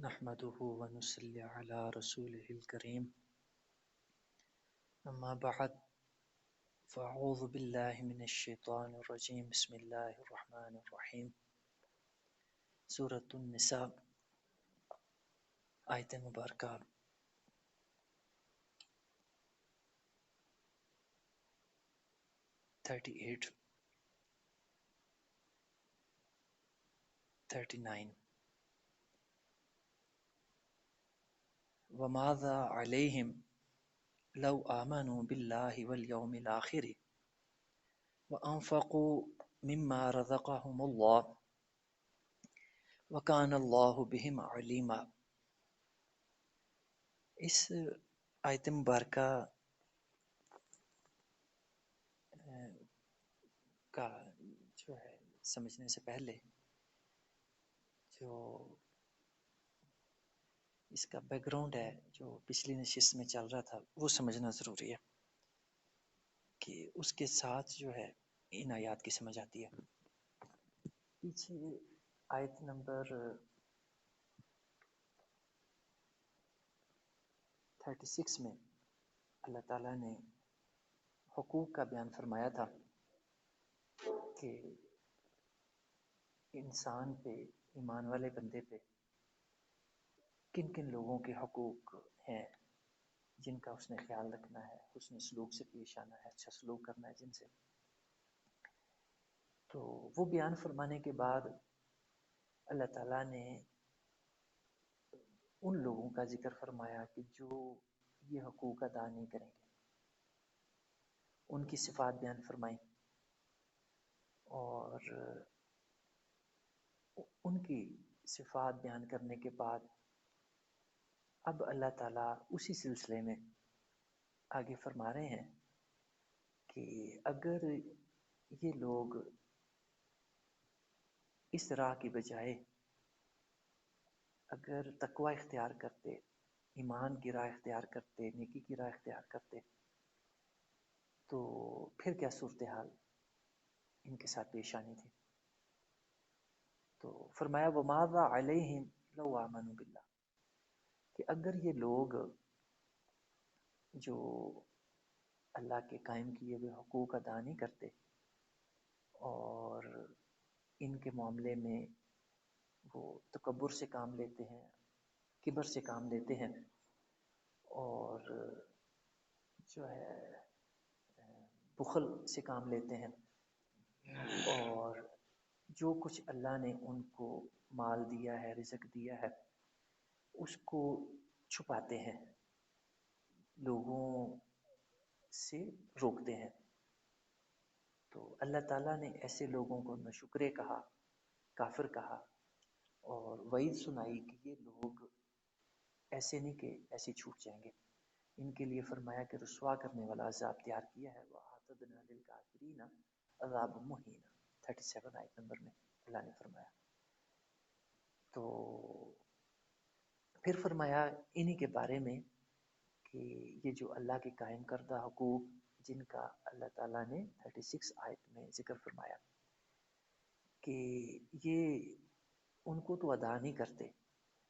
نحمده ونصلي على رسوله الكريم أما بعد فأعوذ بالله من الشيطان الرجيم بسم الله الرحمن الرحيم سورة النساء آیت مبارکہ 38 39 وماذا عليهم لو آمنوا بالله واليوم الآخر وأنفقوا مما رزقهم الله وكان الله بهم عليما۔ اس آیت مبارکہ کا جو ہے سمجھنے سے پہلے جو اس کا بیک گراؤنڈ ہے جو پچھلی نشست میں چل رہا تھا وہ سمجھنا ضروری ہے کہ اس کے ساتھ جو ہے ان آیات کی سمجھ آتی ہے۔ پیچھے آیت نمبر 36 میں اللہ تعالیٰ نے حقوق کا بیان فرمایا تھا کہ انسان پہ، ایمان والے بندے پہ کن کن لوگوں کے حقوق ہیں جن کا اس نے خیال رکھنا ہے، حسن سلوک سے پیش آنا ہے، اچھا سلوک کرنا ہے جن سے۔ تو وہ بیان فرمانے کے بعد اللہ تعالیٰ نے ان لوگوں کا ذکر فرمایا کہ جو یہ حقوق ادا نہیں کریں گے، ان کی صفات بیان فرمائی، اور ان کی صفات بیان کرنے کے بعد اب اللہ تعالیٰ اسی سلسلے میں آگے فرما رہے ہیں کہ اگر یہ لوگ اس راہ کی بجائے اگر تقوی اختیار کرتے، ایمان کی راہ اختیار کرتے، نیکی کی راہ اختیار کرتے، تو پھر کیا صورتحال ان کے ساتھ پیش آنی تھی۔ تو فرمایا وَمَاذَا عَلَيْهِمْ لَوْ آمَنُوا بِاللَّهِ، کہ اگر یہ لوگ جو اللہ کے قائم کیے ہوئے حقوق ادا نہیں کرتے اور ان کے معاملے میں وہ تکبر سے کام لیتے ہیں، کبر سے کام لیتے ہیں، اور جو ہے بخل سے کام لیتے ہیں، اور جو کچھ اللہ نے ان کو مال دیا ہے، رزق دیا ہے، اس کو چھپاتے ہیں، لوگوں سے روکتے ہیں، تو اللہ تعالیٰ نے ایسے لوگوں کو ناشکرے کہا، کافر کہا، اور وعید سنائی کہ یہ لوگ ایسے نہیں کہ ایسے چھوٹ جائیں گے۔ ان کے لیے فرمایا کہ رسوا کرنے والا عذاب تیار کیا ہے، وَأَعْتَدْنَا لِلْكَافِرِينَ عَذَابًا مُهِينًا، 37 آیت نمبر میں اللہ نے فرمایا۔ تو پھر فرمایا انہی کے بارے میں کہ یہ جو اللہ کے قائم کردہ حقوق جن کا اللہ تعالیٰ نے 36 آیت میں ذکر فرمایا کہ یہ ان کو تو ادا نہیں کرتے،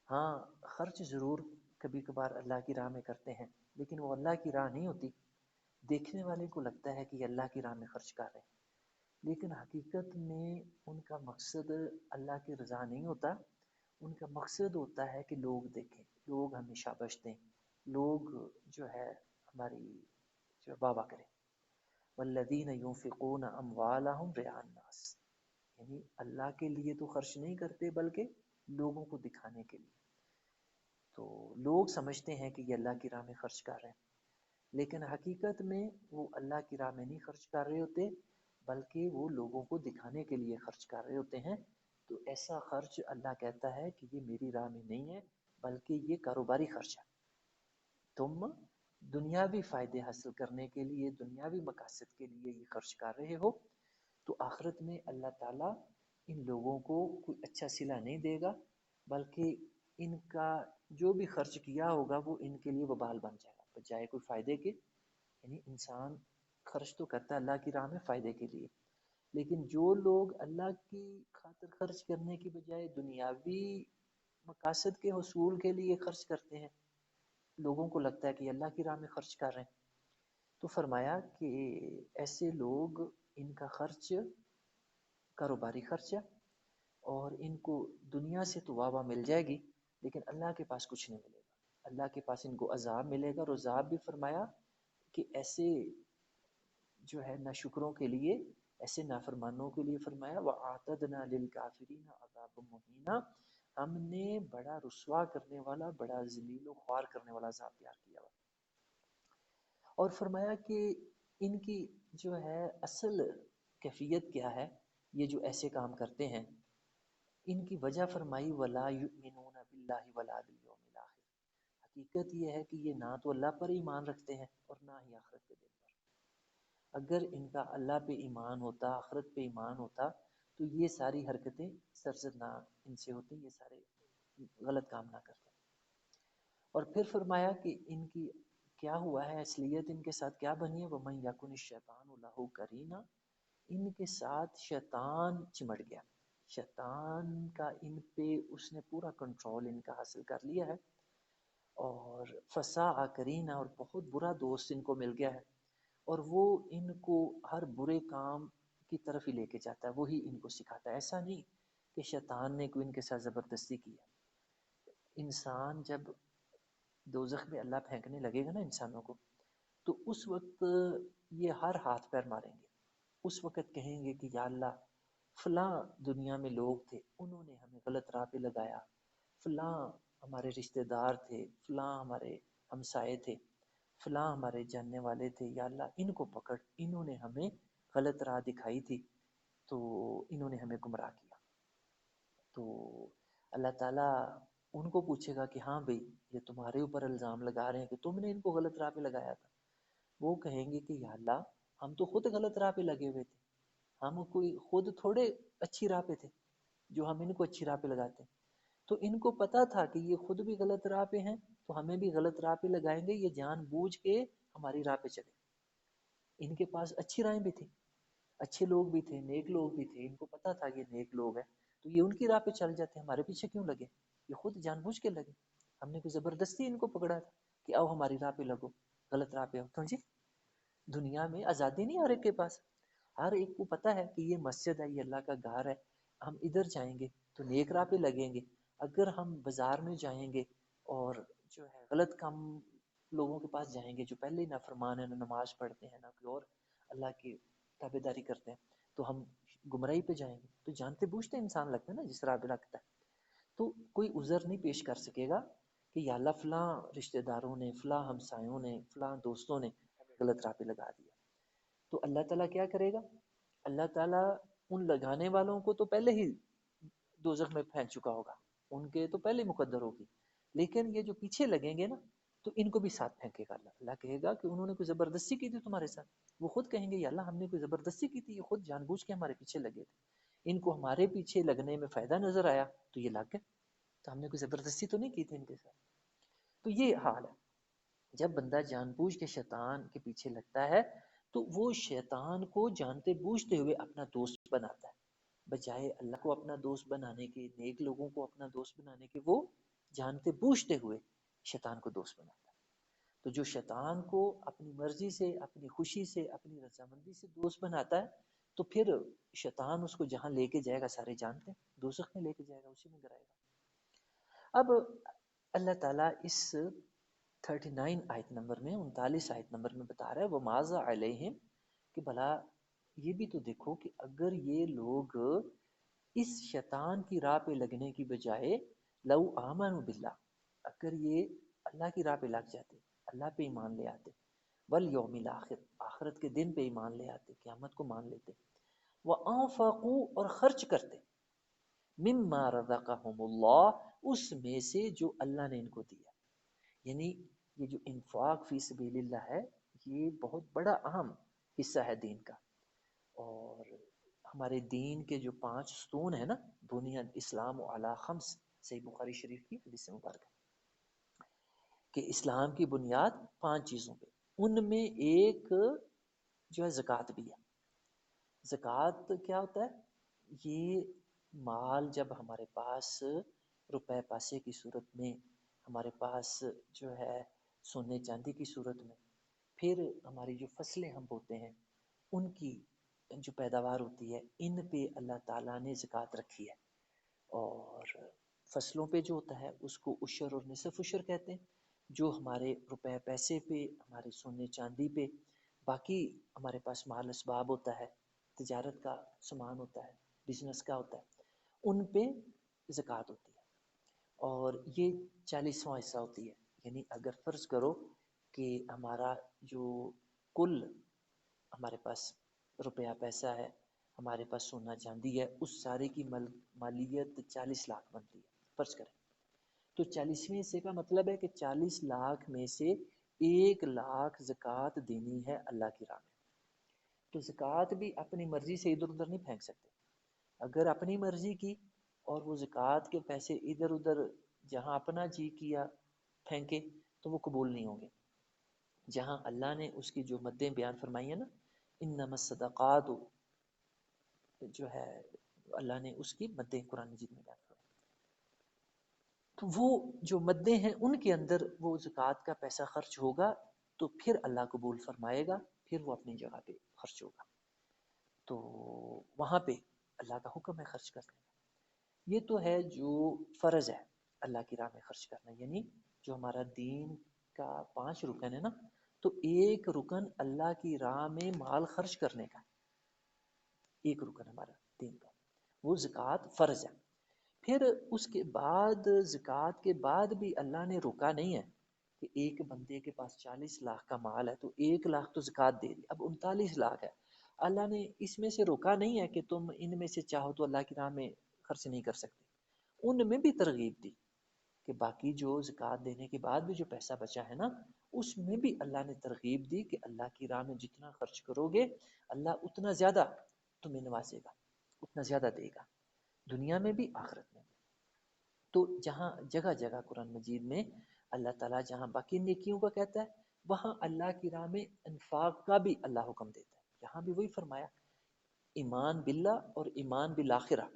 ہاں خرچ ضرور کبھی کبھار اللہ کی راہ میں کرتے ہیں، لیکن وہ اللہ کی راہ نہیں ہوتی۔ دیکھنے والے کو لگتا ہے کہ یہ اللہ کی راہ میں خرچ کر رہے ہیں، لیکن حقیقت میں ان کا مقصد اللہ کی رضا نہیں ہوتا، ان کا مقصد ہوتا ہے کہ لوگ دیکھیں، لوگ ہمیں شاباش دیں، لوگ جو ہے ہماری جو واہ واہ کریں۔ والذین ينفقون اموالهم رئاء الناس، یعنی اللہ کے لیے تو خرچ نہیں کرتے بلکہ لوگوں کو دکھانے کے لیے۔ تو لوگ سمجھتے ہیں کہ یہ اللہ کی راہ میں خرچ کر رہے ہیں، لیکن حقیقت میں وہ اللہ کی راہ میں نہیں خرچ کر رہے ہوتے، بلکہ وہ لوگوں کو دکھانے کے لیے خرچ کر رہے ہوتے ہیں۔ تو ایسا خرچ اللہ کہتا ہے کہ یہ میری راہ میں نہیں ہے، بلکہ یہ کاروباری خرچ ہے۔ تم دنیاوی فائدے حاصل کرنے کے لیے، دنیاوی مقاصد کے لیے یہ خرچ کر رہے ہو، تو آخرت میں اللہ تعالیٰ ان لوگوں کو کوئی اچھا صلہ نہیں دے گا، بلکہ ان کا جو بھی خرچ کیا ہوگا وہ ان کے لیے وبال بن جائے گا، بجائے کوئی فائدے کے۔ یعنی انسان خرچ تو کرتا ہے اللہ کی راہ میں فائدے کے لیے، لیکن جو لوگ اللہ کی خاطر خرچ کرنے کی بجائے دنیاوی مقاصد کے حصول کے لیے خرچ کرتے ہیں، لوگوں کو لگتا ہے کہ اللہ کی راہ میں خرچ کر رہے ہیں، تو فرمایا کہ ایسے لوگ، ان کا خرچ کاروباری خرچ ہے، اور ان کو دنیا سے تو واہ واہ مل جائے گی، لیکن اللہ کے پاس کچھ نہیں ملے گا، اللہ کے پاس ان کو عذاب ملے گا۔ اور عذاب بھی فرمایا کہ ایسے جو ہے ناشکروں کے لیے، ایسے نافرمانوں کے لیے فرمایا وَأَعْتَدْنَا لِلْكَافِرِينَ عَذَابًا مُهِينًا، ہم نے بڑا رسوا کرنے والا، بڑا ذلیل و خوار کرنے والا عذاب تیار کیا ہوا۔ اور فرمایا کہ ان کی جو ہے اصل کیفیت کیا ہے، یہ جو ایسے کام کرتے ہیں، ان کی وجہ فرمائی وَلَا يُؤْمِنُونَ بِاللَّهِ وَلَا بِالْيَوْمِ الْآخِرِ، حقیقت یہ ہے کہ یہ نہ تو اللہ پر ایمان رکھتے ہیں اور نہ ہی آخرت کے دن پر۔ اگر ان کا اللہ پہ ایمان ہوتا، آخرت پہ ایمان ہوتا، تو یہ ساری حرکتیں سرزد نہ ان سے ہوتی، یہ سارے غلط کام نہ کرتے۔ اور پھر فرمایا کہ ان کی کیا ہوا ہے، اصلیت ان کے ساتھ کیا بنی ہے، وَمَن يَكُنِ الشَّيْطَانُ لَهُ قَرِينًا، ان کے ساتھ شیطان چمٹ گیا، شیطان کا ان پہ اس نے پورا کنٹرول ان کا حاصل کر لیا ہے، اور فساء قرینا، اور بہت برا دوست ان کو مل گیا ہے، اور وہ ان کو ہر برے کام کی طرف ہی لے کے جاتا ہے، وہی ان کو سکھاتا ہے۔ ایسا نہیں کہ شیطان نے کوئی ان کے ساتھ زبردستی کی ہے۔ انسان جب دوزخ میں اللہ پھینکنے لگے گا نا انسانوں کو، تو اس وقت یہ ہر ہاتھ پیر ماریں گے، اس وقت کہیں گے کہ یا اللہ، فلاں دنیا میں لوگ تھے، انہوں نے ہمیں غلط راہ پہ لگایا، فلاں ہمارے رشتہ دار تھے، فلاں ہمارے ہمسائے تھے، فلاں ہمارے جاننے والے تھے، یا اللہ ان کو پکڑ، انہوں نے ہمیں غلط راہ دکھائی تھی، تو انہوں نے ہمیں گمراہ کیا۔ تو اللہ تعالیٰ ان کو پوچھے گا کہ ہاں بھئی، یہ تمہارے اوپر الزام لگا رہے ہیں کہ تم نے ان کو غلط راہ پہ لگایا تھا۔ وہ کہیں گے کہ یا اللہ، ہم تو خود غلط راہ پہ لگے ہوئے تھے، ہم کوئی خود تھوڑے اچھی راہ پہ تھے جو ہم ان کو اچھی راہ پہ لگاتے ہیں۔ تو ان کو پتا تھا کہ یہ خود بھی غلط راہ پہ ہیں، تو ہمیں بھی غلط راہ پہ لگائیں گے، یہ جان بوجھ کے ہماری راہ پہ چلے۔ ان کے پاس اچھی رائیں بھی تھی، اچھے لوگ بھی تھے، نیک لوگ بھی تھے، ان کو پتا تھا یہ نیک لوگ ہیں، تو یہ ان کی راہ پہ چل جاتے، ہمارے پیچھے کیوں لگے؟ یہ خود جان بوجھ کے لگے، ہم نے کوئی زبردستی ان کو پکڑا تھا کہ آؤ ہماری راہ پہ لگو، غلط راہ پہ ہو کیوں جی؟ دنیا میں آزادی نہیں ہر ایک کے پاس، ہر ایک کو پتا ہے کہ یہ مسجد ہے، یہ اللہ کا گھر ہے، ہم ادھر جائیں گے تو نیک راہ پہ لگیں گے، اگر ہم بازار میں جائیں گے اور جو ہے غلط کام لوگوں کے پاس جائیں گے جو پہلے ہی نافرمان ہیں، نہ نماز پڑھتے ہیں، نہ کوئی اور اللہ کی تابع داری کرتے ہیں، تو ہم گمراہی پہ جائیں گے، تو جانتے بوجھتے انسان لگتا ہے نا جس راہ پہ لگتا ہے، تو کوئی عذر نہیں پیش کر سکے گا کہ یا اللہ فلاں رشتہ داروں نے، فلاں ہمسایوں نے، فلاں دوستوں نے غلط راہ پہ لگا دیا۔ تو اللہ تعالیٰ کیا کرے گا؟ اللہ تعالیٰ ان لگانے والوں کو تو پہلے ہی دوزخ میں پھینک چکا ہوگا، ان کے تو پہلے مقدر ہوگی، لیکن یہ جو پیچھے لگیں گے نا، تو ان کو بھی ساتھ پھینکے گا اللہ۔ اللہ کہے گا کہ انہوں نے کوئی زبردستی کی تھی تمہارے ساتھ، وہ خود کہیں گے یا اللہ ہم نے کوئی زبردستی کی تھی، یہ خود جان بوجھ کے ہمارے پیچھے لگے تھے، ان کو ہمارے پیچھے لگنے میں فائدہ نظر آیا تو یہ لگ گئے، تو ہم نے کوئی زبردستی تو نہیں کی تھی ان کے ساتھ۔ تو یہ حال ہے، جب بندہ جان بوجھ کے شیطان کے پیچھے لگتا ہے تو وہ شیطان کو جانتے بوجھتے ہوئے اپنا دوست بناتا ہے، بجائے اللہ کو اپنا دوست بنانے کے، نیک لوگوں کو اپنا دوست بنانے کے، وہ جانتے بوجھتے ہوئے شیطان کو دوست بناتا ہے۔ تو جو شیطان کو اپنی مرضی سے، اپنی خوشی سے، اپنی رضامندی سے دوست بناتا ہے، تو پھر شیطان اس کو جہاں لے کے جائے گا سارے جانتے ہیں، دوزخ میں لے کے جائے گا، اسی میں گرائے گا۔ اب اللہ تعالیٰ اس 39 آیت نمبر میں، 39 آیت نمبر میں بتا رہا ہے وَمَاذَا عَلَيْهِمْ، کہ بھلا یہ بھی تو دیکھو کہ اگر یہ لوگ اس شیطان کی راہ پہ لگنے کی بجائے لو آمنوا باللہ، اگر یہ اللہ کی راہ پہ لگ جاتے، اللہ پہ ایمان لے آتے، والیوم الاخر، آخرت کے دن پہ ایمان لے آتے، قیامت کو مان لیتے، وانفقوا، اور خرچ کرتے، مما رزقهم اللہ، اس میں سے جو اللہ نے ان کو دیا، یعنی یہ جو انفاق فی سبیل اللہ ہے، یہ بہت بڑا اہم حصہ ہے دین کا، اور ہمارے دین کے جو 5 ستون ہیں نا، بنیاد اسلام علی خمس، صحیح بخاری شریف کی حدیث مبارکہ، کہ اسلام کی بنیاد 5 چیزوں پہ، ان میں ایک جو ہے زکوٰۃ بھی ہے۔ زکوٰۃ کیا ہوتا ہے؟ یہ مال جب ہمارے پاس روپے پیسے کی صورت میں، ہمارے پاس جو ہے سونے چاندی کی صورت میں، پھر ہماری جو فصلیں ہم بوتے ہیں ان کی جو پیداوار ہوتی ہے، ان پہ اللہ تعالیٰ نے زکوٰۃ رکھی ہے. اور فصلوں پہ جو ہوتا ہے اس کو عشر اور نصف عشر کہتے ہیں. جو ہمارے روپے پیسے پہ، ہمارے سونے چاندی پہ، باقی ہمارے پاس مال اسباب ہوتا ہے، تجارت کا سامان ہوتا ہے، بزنس کا ہوتا ہے، ان پہ زکوٰۃ ہوتی ہے. اور یہ 40واں حصہ ہوتی ہے. یعنی اگر فرض کرو کہ ہمارا جو کل ہمارے پاس روپیہ پیسہ ہے، ہمارے پاس سونا چاندی ہے، اس سارے کی مالیت 40 لاکھ بنتی ہے فرض کریں. تو 40ویں حصے کا مطلب ہے کہ 40 لاکھ میں سے 1 لاکھ زکوٰۃ دینی ہے اللہ کی راہ میں. تو زکوٰۃ بھی اپنی مرضی سے ادھر ادھر نہیں پھینک سکتے. اگر اپنی مرضی کی اور وہ زکوٰۃ کے پیسے ادھر ادھر جہاں اپنا جی کیا پھینکے تو وہ قبول نہیں ہوں گے. جہاں اللہ نے اس کی جو مدیں بیان فرمائی ہیں نا، انما الصدقات، جو ہے اللہ نے اس کی مدیں قرآن مجید میں بیان فرمائی. تو وہ جو مدیں ہیں ان کے اندر وہ زکوٰۃ کا پیسہ خرچ ہوگا تو پھر اللہ قبول فرمائے گا، پھر وہ اپنی جگہ پہ خرچ ہوگا. تو وہاں پہ اللہ کا حکم ہے خرچ کرنے کا. یہ تو ہے جو فرض ہے اللہ کی راہ میں خرچ کرنا. یعنی جو ہمارا دین کا 5 رکن ہے نا، تو ایک رکن اللہ کی راہ میں مال خرچ کرنے کا، ایک رکن ہمارا دین کا وہ زکوٰۃ فرض ہے. پھر اس کے بعد زکوٰۃ کے بعد بھی اللہ نے روکا نہیں ہے کہ ایک بندے کے پاس 40 لاکھ کا مال ہے تو 1 لاکھ تو زکوٰۃ دے دی، اب 39 لاکھ ہے. اللہ نے اس میں سے روکا نہیں ہے کہ تم ان میں سے چاہو تو اللہ کی راہ میں خرچ نہیں کر سکتے. ان میں بھی ترغیب دی کہ باقی جو زکوٰۃ دینے کے بعد بھی جو پیسہ بچا ہے نا، اس میں بھی اللہ نے ترغیب دی کہ اللہ کی راہ میں جتنا خرچ کرو گے اللہ اتنا زیادہ تمہیں نوازے گا، اتنا زیادہ دے گا، دنیا میں بھی آخرت میں بھی. تو جہاں جگہ جگہ قرآن مجید میں اللہ تعالیٰ جہاں باقی نیکیوں کا کہتا ہے، وہاں اللہ کی راہ میں انفاق کا بھی اللہ حکم دیتا ہے. یہاں بھی وہی فرمایا ایمان باللہ اور ایمان بالآخرہ.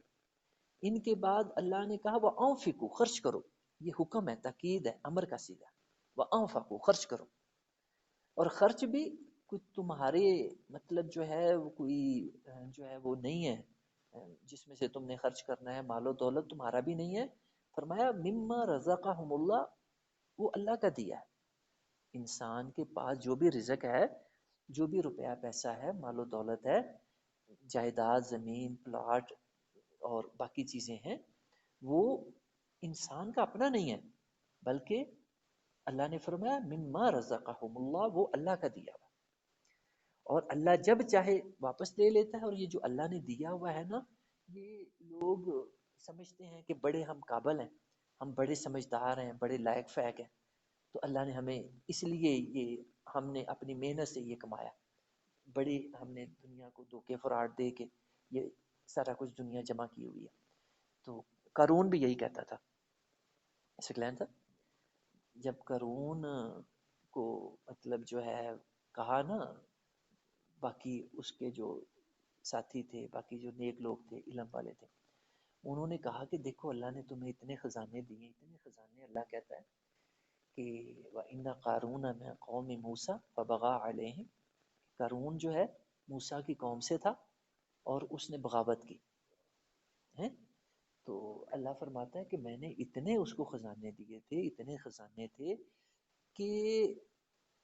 ان کے بعد اللہ نے کہا وَأَنفِقُوا، خرچ کرو. یہ حکم ہے، تاکید ہے، امر کا صیغہ. وَأَنفِقُوا، خرچ کرو. اور خرچ بھی کوئی تمہارے مطلب جو ہے وہ کوئی جو ہے وہ نہیں ہے جس میں سے تم نے خرچ کرنا ہے، مال و دولت تمہارا بھی نہیں ہے. فرمایا مما رزقہم اللہ، وہ اللہ کا دیا ہے. انسان کے پاس جو بھی رزق ہے، جو بھی روپیہ پیسہ ہے، مال و دولت ہے، جائیداد، زمین، پلاٹ اور باقی چیزیں ہیں، وہ انسان کا اپنا نہیں ہے، بلکہ اللہ نے فرمایا مما رزقہم اللہ، وہ اللہ کا دیا ہوا. اور اللہ جب چاہے واپس لے لیتا ہے. اور یہ جو اللہ نے دیا ہوا ہے نا، یہ لوگ سمجھتے ہیں کہ بڑے ہم قابل ہیں، ہم بڑے سمجھدار ہیں، بڑے لائق فائق ہیں، تو اللہ نے ہمیں اس لیے یہ ہم نے اپنی محنت سے یہ کمایا، بڑی ہم نے دنیا کو دھوکے فراڈ دے کے یہ سارا کچھ دنیا جمع کی ہوئی ہے. تو قارون بھی یہی کہتا تھا. سکلین تھا جب قارون کو مطلب جو ہے کہا نا، باقی اس کے جو ساتھی تھے، باقی جو نیک لوگ تھے، علم والے تھے، انہوں نے کہا کہ دیکھو اللہ نے تمہیں اتنے خزانے دیے، اتنے خزانے. اللہ کہتا ہے کہ وَإِنَّ قَارُونَ مِنْ قَوْمِ مُوسَىٰ فَبَغَىٰ عَلَيْهِمْ، قارون جو ہے موسیٰ کی قوم سے تھا اور اس نے بغاوت کی ہے. تو اللہ فرماتا ہے کہ میں نے اتنے اس کو خزانے دیے تھے، اتنے خزانے تھے کہ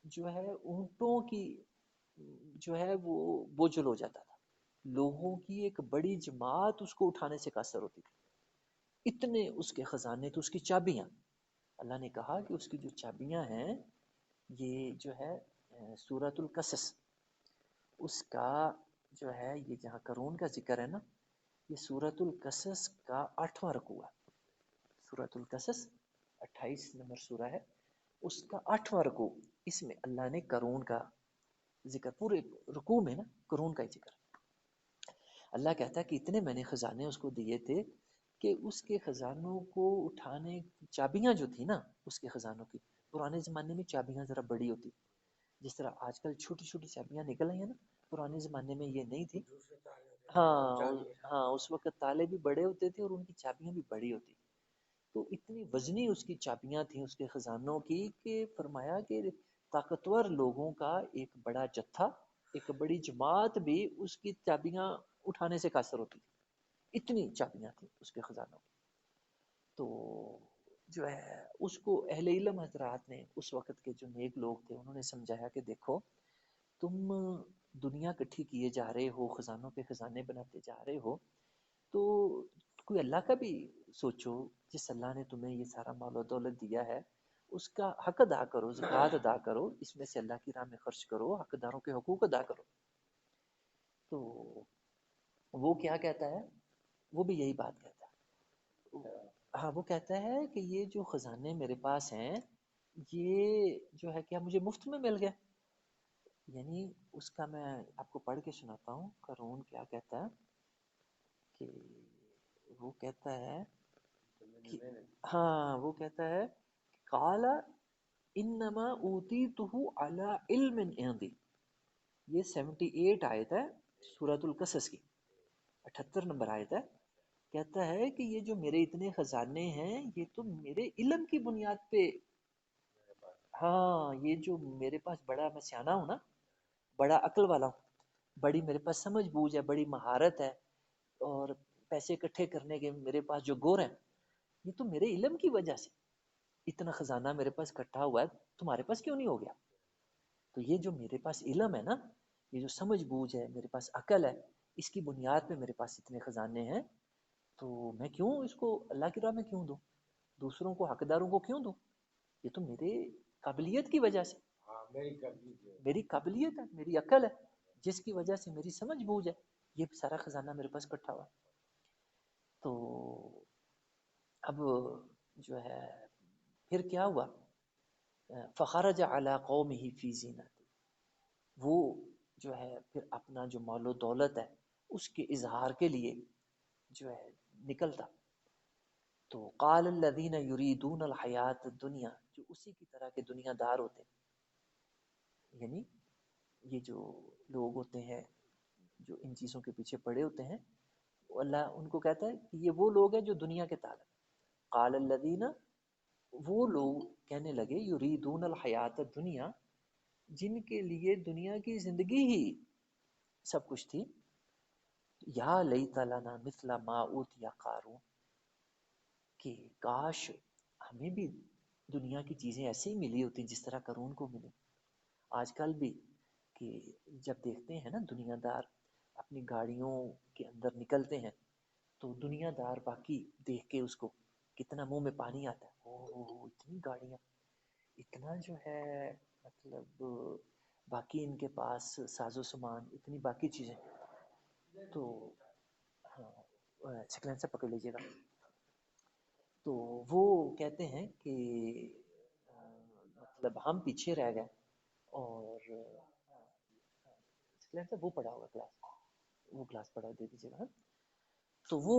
جو ہے اونٹوں کی جو ہے وہ بوجھل ہو جاتا تھا. لوگوں کی ایک بڑی جماعت اس کو اٹھانے سے قاصر ہوتی تھی، اتنے اس کے خزانے تھے، اس کی چابیاں. اللہ نے کہا کہ اس کی جو چابیاں ہیں، یہ جو ہے سورۃ القصص اس کا جو ہے، یہ جہاں قارون کا ذکر ہے نا، یہ سورۃ القصص کا 8واں رکوع ہے. سورۃ القصص 28 نمبر سورہ ہے، اس کا 8واں رکوع. اس میں اللہ نے قارون کا ذکر، پورے رکوع میں نا قارون کا ہی ذکر. اللہ کہتا ہے کہ اتنے میں نے خزانے اس کو دیے تھے کہ اس کے خزانوں کو اٹھانے، چابیاں جو تھی نا اس کے خزانوں کی، پرانے زمانے میں چابیاں ذرا بڑی ہوتی، جس طرح آج کل چھوٹی چھوٹی چابیاں نکل آئی ہیں نا، پرانے زمانے میں یہ نہیں تھی. ہاں ہاں، اس وقت تالے بھی بڑے ہوتے تھے اور ان کی چابیاں بھی بڑی ہوتی. تو اتنی وزنی اس کی چابیاں تھیں اس کے خزانوں کی کہ فرمایا کہ طاقتور لوگوں کا ایک بڑا جتھا، ایک بڑی جماعت بھی اس کی چابیاں اٹھانے سے قاصر ہوتی تھی، اتنی چابیاں تھیں اس کے خزانوں کی۔ تو جو ہے اس کو اہل علم حضرات نے، اس وقت کے جو نیک لوگ تھے، انہوں نے سمجھایا کہ دیکھو تم دنیا کٹھی کیے جا رہے ہو، خزانوں کے خزانے بناتے جا رہے ہو، تو کوئی اللہ کا بھی سوچو، جس اللہ نے تمہیں یہ سارا مال و دولت دیا ہے اس کا حق ادا کرو، زکوٰۃ ادا کرو، اس میں سے اللہ کی راہ میں خرچ کرو، حقداروں کے حقوق ادا کرو۔ تو وہ کیا کہتا ہے، وہ بھی یہی بات کہتا ہے، ہاں وہ کہتا ہے کہ یہ جو خزانے میرے پاس ہیں یہ جو ہے کیا مجھے مفت میں مل گیا؟ یعنی اس کا میں آپ کو پڑھ کے سناتا ہوں، قارون کیا کہتا ہے کہ وہ کہتا ہے کہ ہاں وہ کہتا ہے قال انما اوتیتہ علی علم عندی، یہ 78 آیت ہے سورۃ القصص کی، 78 نمبر آیت ہے۔ کہتا ہے کہ یہ جو میرے اتنے خزانے ہیں یہ تو میرے علم کی بنیاد پہ، ہاں یہ جو میرے پاس بڑا، میں سیانا ہوں نا، بڑا عقل والا ہوں، بڑی میرے پاس سمجھ بوجھ ہے، بڑی مہارت ہے، اور پیسے اکٹھے کرنے کے میرے پاس جو گور ہیں، یہ تو میرے علم کی وجہ سے اتنا خزانہ میرے پاس اکٹھا ہوا ہے، تمہارے پاس کیوں نہیں ہو گیا؟ تو یہ جو میرے پاس علم ہے نا، یہ جو سمجھ بوجھ ہے، میرے پاس عقل ہے، اس کی بنیاد پہ میرے پاس اتنے خزانے ہیں، تو میں کیوں اس کو اللہ کی راہ میں کیوں دوں، دوسروں کو، حقداروں کو کیوں دوں؟ یہ تو میرے قابلیت کی وجہ سے، میری قابلیت ہے، میری عقل ہے، جس کی وجہ سے میری سمجھ بوجھ ہے، یہ سارا خزانہ میرے پاس اکٹھا ہوا۔ تو اب جو ہے پھر کیا ہوا، فخرج علی قومہ فی زینت، وہ جو ہے پھر اپنا جو مال و دولت ہے اس کے اظہار کے لیے جو ہے نکلتا۔ تو قال الذین یریدون الحیات الدنیا، جو اسی کی طرح کے دنیا دار ہوتے ہیں، یعنی یہ جو لوگ ہوتے ہیں جو ان چیزوں کے پیچھے پڑے ہوتے ہیں، اللہ ان کو کہتا ہے کہ یہ وہ لوگ ہیں جو دنیا کے طالب۔ قال الذین، وہ لوگ کہنے لگے، یریدون الحیات الدنیا، جن کے لیے دنیا کی زندگی ہی سب کچھ تھی، یا لیت لنا مثل ما اوتی قارون، کہ کاش ہمیں بھی دنیا کی چیزیں ایسے ہی ملی ہوتی جس طرح قارون کو ملی۔ آج کل بھی کہ جب دیکھتے ہیں نا دنیا دار اپنی گاڑیوں کے اندر نکلتے ہیں تو دنیا دار باقی دیکھ کے اس کو کتنا منہ میں پانی آتا ہے، او اتنی گاڑیاں، اتنا جو ہے مطلب باقی ان کے پاس ساز و سامان، اتنی باقی چیزیں، تو ہاں سیکلین سے پکڑ لیجیے گا۔ تو وہ کہتے ہیں کہ مطلب ہم پیچھے رہ گئے، اور سیکلین سے وہ پڑا ہوگا کلاس، وہ کلاس پڑھا دے دیجیے گا۔ تو وہ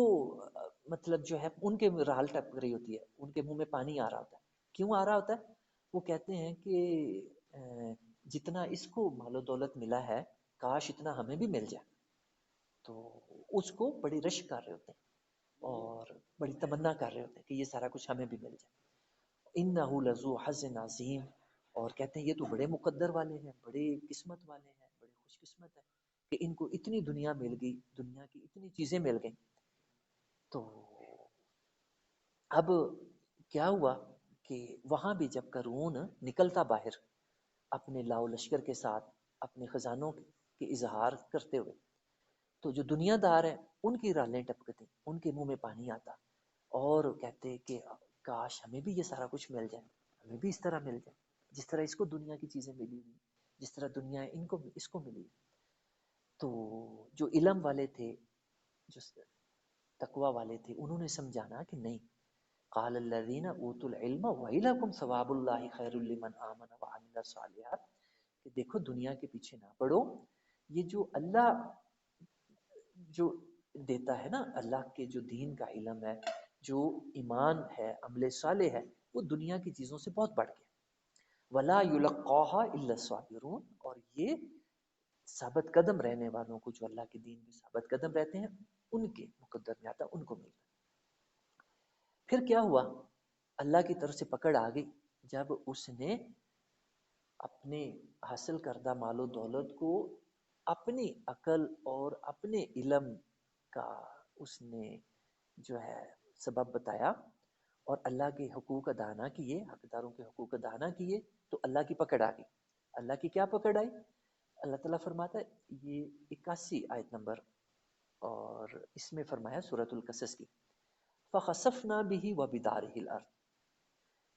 مطلب جو ہے ان کے رال ٹپک رہی ہوتی ہے، ان کے منہ میں پانی آ رہا ہوتا ہے، کیوں آ رہا ہوتا ہے؟ وہ کہتے ہیں کہ جتنا اس کو مال و دولت ملا ہے کاش اتنا ہمیں بھی مل جائے، تو اس کو بڑی رش کر رہے ہوتے ہیں اور بڑی تمنا کر رہے ہوتے ہیں کہ یہ سارا کچھ ہمیں بھی مل جائے۔ انہ لذو حظ عظیم، اور کہتے ہیں یہ تو بڑے مقدر والے ہیں، بڑے قسمت والے ہیں، بڑے خوش قسمت ہیں کہ ان کو اتنی دنیا مل گئی، دنیا کی اتنی چیزیں مل گئیں۔ تو اب کیا ہوا کہ وہاں بھی جب قارون نکلتا باہر اپنے لاؤ لشکر کے ساتھ اپنے خزانوں کے اظہار کرتے ہوئے، تو جو دنیا دار ہیں ان کی رالیں ٹپکتی، ان کے منہ میں پانی آتا، اور کہتے کہ کاش ہمیں بھی یہ سارا کچھ مل جائے، ہمیں بھی اس طرح مل جائے جس طرح اس کو دنیا کی چیزیں ملی ہوئی، جس طرح دنیا ان کو اس کو ملی۔ تو جو علم والے تھے، جو تقوی والے تھے، انہوں نے سمجھانا کہ نہیں، قال الذین اوتوا العلم ویلکم ثواب اللہ خیر لمن آمن وعمل صالحا، کہ دیکھو دنیا کے پیچھے نہ پڑو، یہ جو اللہ جو دیتا ہے نا، اللہ کے جو دین کا علم ہے، جو ایمان ہے، عمل صالح ہے، وہ دنیا کی چیزوں سے بہت بڑھ کے، ولا یلقاها الا الصابرون، اور یہ ثابت قدم رہنے والوں کو، جو اللہ کے دین میں ثابت قدم رہتے ہیں، ان کے مقدر میں آتا، ان کو ملتا ہے۔ پھر کیا ہوا؟ اللہ کی طرف سے پکڑ آ گئی جب اس نے اپنے حاصل کردہ مال و دولت کو اپنی عقل اور اپنے علم کا اس نے جو ہے سبب بتایا اور اللہ کے حقوق ادا نہ کیے، حقداروں کے حقوق ادا نہ کیے، تو اللہ کی پکڑ آ گئی۔ اللہ کی کیا پکڑ آئی؟ اللہ تعالیٰ فرماتا ہے، یہ 81 آیت نمبر، اور اس میں فرمایا سورۃ القصص کی، فَخَسَفْنَا بِهِ وَبِدَارِهِ الْأَرْضِ،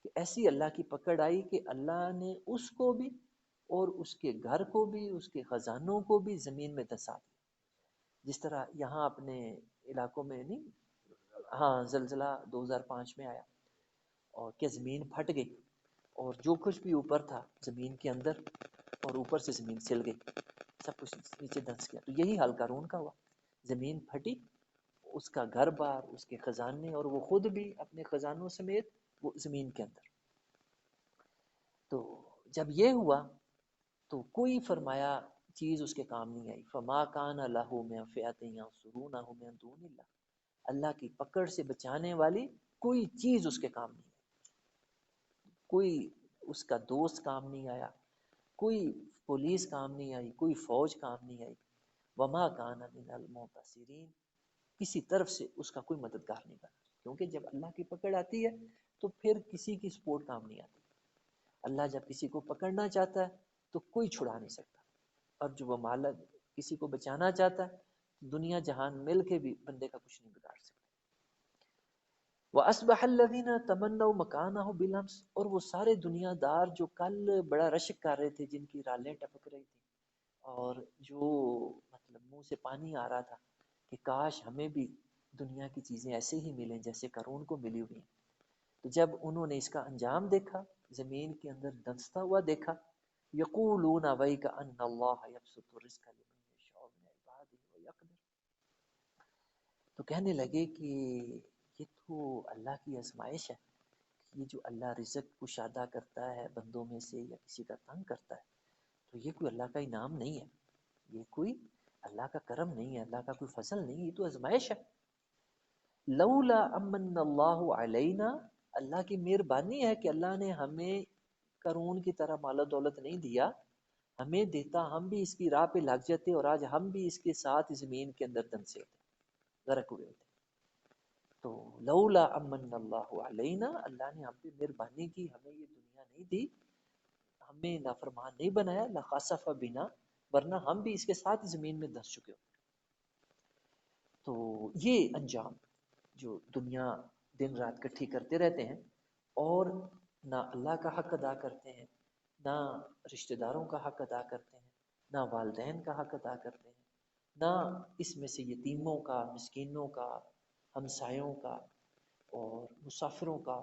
کہ ایسی اللہ کی پکڑ آئی کہ اللہ نے اس کو بھی اور اس کے گھر کو بھی، اس کے خزانوں کو بھی زمین میں دھسا دیا۔ جس طرح یہاں اپنے علاقوں میں نہیں، ہاں زلزلہ 2005 میں آیا اور کیا زمین پھٹ گئی اور جو کچھ بھی اوپر تھا زمین کے اندر، اور اوپر سے زمین سل گئی، سب کچھ نیچے دھنس گیا۔ تو یہی حال قارون کا ہوا، زمین پھٹی، اس کا گھر بار، اس کے خزانے، اور وہ خود بھی اپنے خزانوں سمیت وہ زمین کے اندر۔ تو جب یہ ہوا تو کوئی فرمایا چیز اس کے کام نہیں آئی، فما کان لہ من فئۃ ینصرونہ من دون اللہ، اللہ کی پکڑ سے بچانے والی کوئی چیز اس کے کام نہیں آئی، کوئی اس کا دوست کام نہیں آیا، کوئی پولیس کام نہیں آئی، کوئی فوج کام نہیں آئی، وما کان من المنتصرین، کسی طرف سے اس کا کوئی مددگار نہیں بنا، کیونکہ جب اللہ کی پکڑ آتی ہے تو پھر کسی کی سپورٹ کام نہیں آتی۔ اللہ جب کسی کو پکڑنا چاہتا ہے تو کوئی چھڑا نہیں سکتا، اور جو وہ مالک کسی کو بچانا چاہتا ہے دنیا جہان مل کے بھی بندے کا کچھ نہیں بگاڑ سکتا۔ وَأَصْبَحَ الَّذِينَ تَمَنَّوْا مَكَانَهُ بِالْأَمْسِ، اور وہ سارے دنیا دار جو کل بڑا رشک کر رہے تھے، جن کی رالیں ٹپک رہی تھی اور جو مطلب منہ سے پانی آ رہا تھا کہ کاش ہمیں بھی دنیا کی چیزیں ایسے ہی ملیں جیسے قارون کو ملی ہوئی ہیں، تو جب انہوں نے اس کا انجام دیکھا، زمین کے اندر دھنستا ہوا دیکھا، یقولون ویک ان اللہ یبسط الرزق لمن یشاء من عباده ویقدر، تو کہنے لگے کہ یہ تو اللہ کی آزمائش ہے، یہ جو اللہ رزق کشادہ کرتا ہے بندوں میں سے یا کسی کا تنگ کرتا ہے، تو یہ کوئی اللہ کا انعام نہیں ہے، یہ کوئی اللہ کا کرم نہیں ہے، اللہ کا کوئی فضل نہیں ہے، یہ تو آزمائش ہے۔ لولا امن اللہ علینا، اللہ کی مہربانی ہے کہ اللہ نے ہمیں قارون کی طرح مال و دولت نہیں دیا، ہمیں دیتا ہم بھی اس کی راہ پہ لگ جاتے اور آج ہم بھی اس کے ساتھ زمین کے اندر دھنسے ہوتے، غرق ہوئے ہوتے۔ تو لولا امن اللہ علینا، اللہ نے ہم پہ مہربانی کی، ہمیں یہ دنیا نہیں دی، ہمیں نافرمان نہیں بنایا، لخسف بنا، ورنہ ہم بھی اس کے ساتھ زمین میں دھنس چکے ہوتے۔ تو یہ انجام جو دنیا دن رات کٹھی کرتے رہتے ہیں اور نہ اللہ کا حق ادا کرتے ہیں، نہ رشتہ داروں کا حق ادا کرتے ہیں، نہ والدین کا حق ادا کرتے ہیں، نہ اس میں سے یتیموں کا، مسکینوں کا، ہمسایوں کا اور مسافروں کا،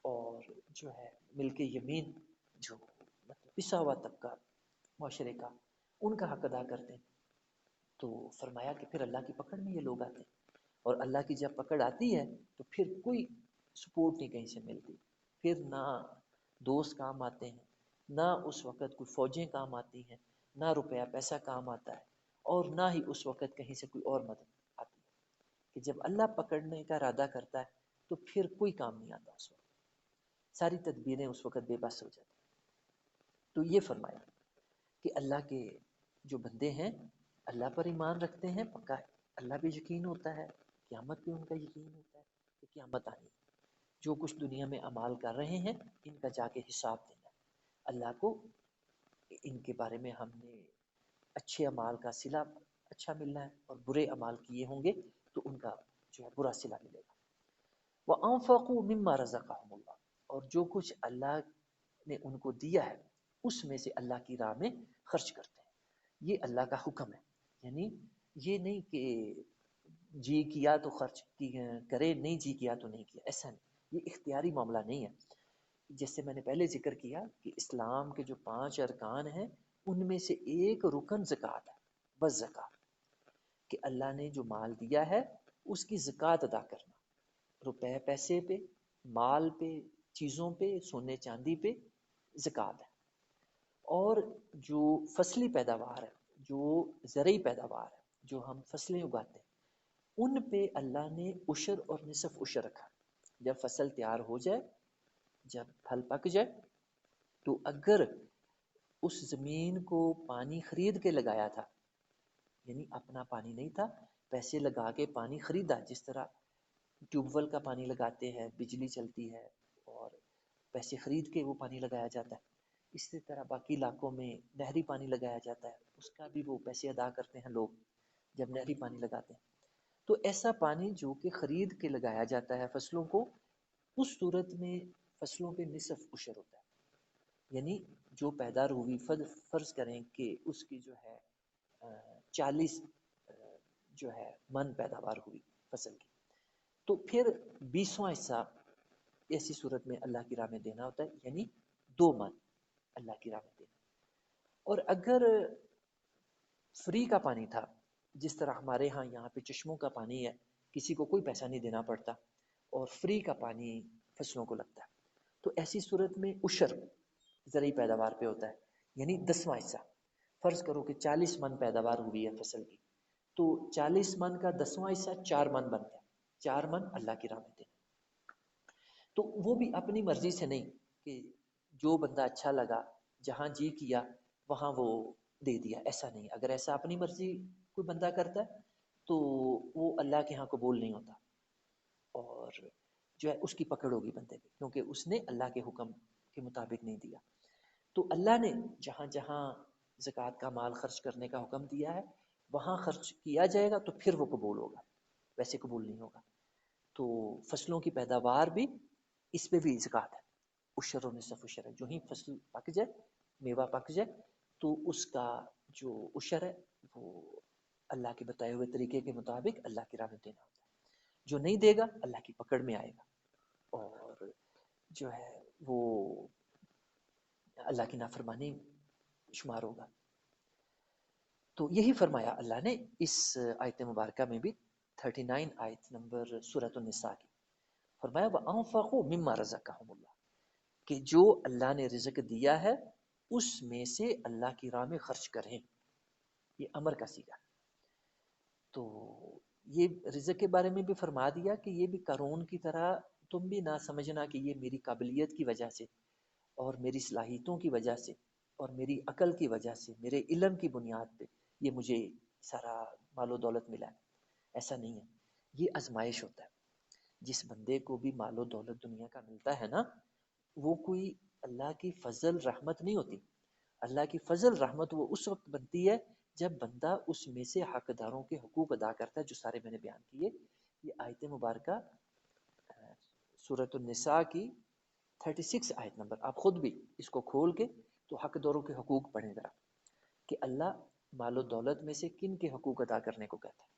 اور جو ہے ملک یمین جو مطلب پسا ہوا طبقہ معاشرے کا، ان کا حق ادا کرتے ہیں۔ تو فرمایا کہ پھر اللہ کی پکڑ میں یہ لوگ آتے ہیں، اور اللہ کی جب پکڑ آتی ہے تو پھر کوئی سپورٹ نہیں کہیں سے ملتی، پھر نہ دوست کام آتے ہیں، نہ اس وقت کوئی فوجیں کام آتی ہیں، نہ روپیہ پیسہ کام آتا ہے، اور نہ ہی اس وقت کہیں سے کوئی اور مدد آتی ہے، کہ جب اللہ پکڑنے کا ارادہ کرتا ہے تو پھر کوئی کام نہیں آتا، اس وقت ساری تدبیریں اس وقت بے بس ہو جاتی۔ تو یہ فرمایا کہ اللہ کے جو بندے ہیں اللہ پر ایمان رکھتے ہیں، پکا ہے، اللہ پہ یقین ہوتا ہے، قیامت پہ ان کا یقین ہوتا ہے کہ قیامت آنی ہے، جو کچھ دنیا میں اعمال کر رہے ہیں ان کا جا کے حساب دینا ہے اللہ کو، ان کے بارے میں ہم نے اچھے اعمال کا صلہ اچھا ملنا ہے، اور برے اعمال کیے ہوں گے تو ان کا جو ہے برا صلہ ملے گا۔ وَأَنفَقُوا مِمَّا رَزَقَهُمُ اللَّهُ، اور جو کچھ اللہ نے ان کو دیا ہے اس میں سے اللہ کی راہ میں خرچ کرتے ہیں، یہ اللہ کا حکم ہے، یعنی یہ نہیں کہ جی کیا تو خرچ کرے، نہیں جی کیا تو نہیں کیا، ایسا نہیں، یہ اختیاری معاملہ نہیں ہے۔ جیسے میں نے پہلے ذکر کیا کہ اسلام کے جو 5 ارکان ہیں ان میں سے ایک رکن زکوٰۃ ہے، بس زکوٰۃ، کہ اللہ نے جو مال دیا ہے اس کی زکوٰۃ ادا کرنا، روپے پیسے پہ، مال پہ، چیزوں پہ، سونے چاندی پہ زکوٰۃ ہے۔ اور جو فصلی پیداوار ہے، جو زرعی پیداوار ہے، جو ہم فصلیں اگاتے ہیں، ان پہ اللہ نے عشر اور نصف عشر رکھا، جب فصل تیار ہو جائے، جب پھل پک جائے، تو اگر اس زمین کو پانی خرید کے لگایا تھا، یعنی اپنا پانی نہیں تھا، پیسے لگا کے پانی خریدا، جس طرح ٹیوب ویل کا پانی لگاتے ہیں، بجلی چلتی ہے اور پیسے خرید کے وہ پانی لگایا جاتا ہے، اسی طرح باقی علاقوں میں نہری پانی لگایا جاتا ہے، اس کا بھی وہ پیسے ادا کرتے ہیں لوگ جب نہری پانی لگاتے ہیں. تو ایسا پانی جو کہ خرید کے لگایا جاتا ہے فصلوں کو، اس صورت میں فصلوں پہ نصف عشر ہوتا ہے. یعنی جو پیدار ہوئی، فرض کریں کہ اس کی جو ہے 40 جو ہے من پیداوار ہوئی فصل کی، تو پھر 20واں حصہ ایسی صورت میں اللہ کی راہ میں دینا ہوتا ہے، یعنی 2 من اللہ کی راہ میں دینا. اور اگر فری کا پانی تھا، جس طرح ہمارے ہاں یہاں پہ چشموں کا پانی ہے، کسی کو کوئی پیسہ نہیں دینا پڑتا اور فری کا پانی فصلوں کو لگتا ہے، تو ایسی صورت میں عشر زرعی پیداوار پہ ہوتا ہے، یعنی 10واں حصہ. فرض کرو کہ 40 من پیداوار ہوئی ہے فصل کی، تو 40 من کا 10واں حصہ 4 من بن گیا. 4 من اللہ کی راہ میں دینا. تو وہ بھی اپنی مرضی سے نہیں کہ جو بندہ اچھا لگا، جہاں جی کیا وہاں وہ دے دیا، ایسا نہیں. اگر ایسا اپنی مرضی کوئی بندہ کرتا ہے تو وہ اللہ کے ہاں قبول نہیں ہوتا، اور جو ہے اس کی پکڑ ہوگی بندے پہ، کیونکہ اس نے اللہ کے حکم کے مطابق نہیں دیا. تو اللہ نے جہاں جہاں زکوٰۃ کا مال خرچ کرنے کا حکم دیا ہے، وہاں خرچ کیا جائے گا تو پھر وہ قبول ہوگا، ویسے قبول نہیں ہوگا. تو فصلوں کی پیداوار بھی، اس پہ بھی زکوٰۃ ہے، عشر و نصف عشر ہے. جو ہی فصل پک جائے، میوہ پک جائے، تو اس کا جو عشر ہے وہ اللہ کے بتائے ہوئے طریقے کے مطابق اللہ کی راہ میں دینا ہوتا ہے. جو نہیں دے گا اللہ کی پکڑ میں آئے گا، اور جو ہے وہ اللہ کی نافرمانی شمار ہوگا. تو یہی فرمایا اللہ نے اس آیت مبارکہ میں بھی، 39 آیت نمبر سورۃ النساء کی. فرمایا وَأَنفَقُوا مِمَّا رَزَقَهُمُ اللَّهُ، کہ جو اللہ نے رزق دیا ہے اس میں سے اللہ کی راہ میں خرچ کریں. یہ امر کا صیغہ. تو یہ رزق کے بارے میں بھی فرما دیا کہ یہ بھی قارون کی طرح تم بھی نہ سمجھنا کہ یہ میری قابلیت کی وجہ سے اور میری صلاحیتوں کی وجہ سے اور میری عقل کی وجہ سے، میرے علم کی بنیاد پہ یہ مجھے سارا مال و دولت ملا ہے. ایسا نہیں ہے، یہ آزمائش ہوتا ہے. جس بندے کو بھی مال و دولت دنیا کا ملتا ہے نا، وہ کوئی اللہ کی فضل رحمت نہیں ہوتی. اللہ کی فضل رحمت وہ اس وقت بنتی ہے جب بندہ اس میں سے حقداروں کے حقوق ادا کرتا ہے، جو سارے میں نے بیان کیے. یہ آیت مبارکہ سورۃ النساء کی 36 آیت نمبر، آپ خود بھی اس کو کھول کے تو حقداروں کے حقوق پڑھیں ذرا، کہ اللہ مال و دولت میں سے کن کے حقوق ادا کرنے کو کہتا ہے.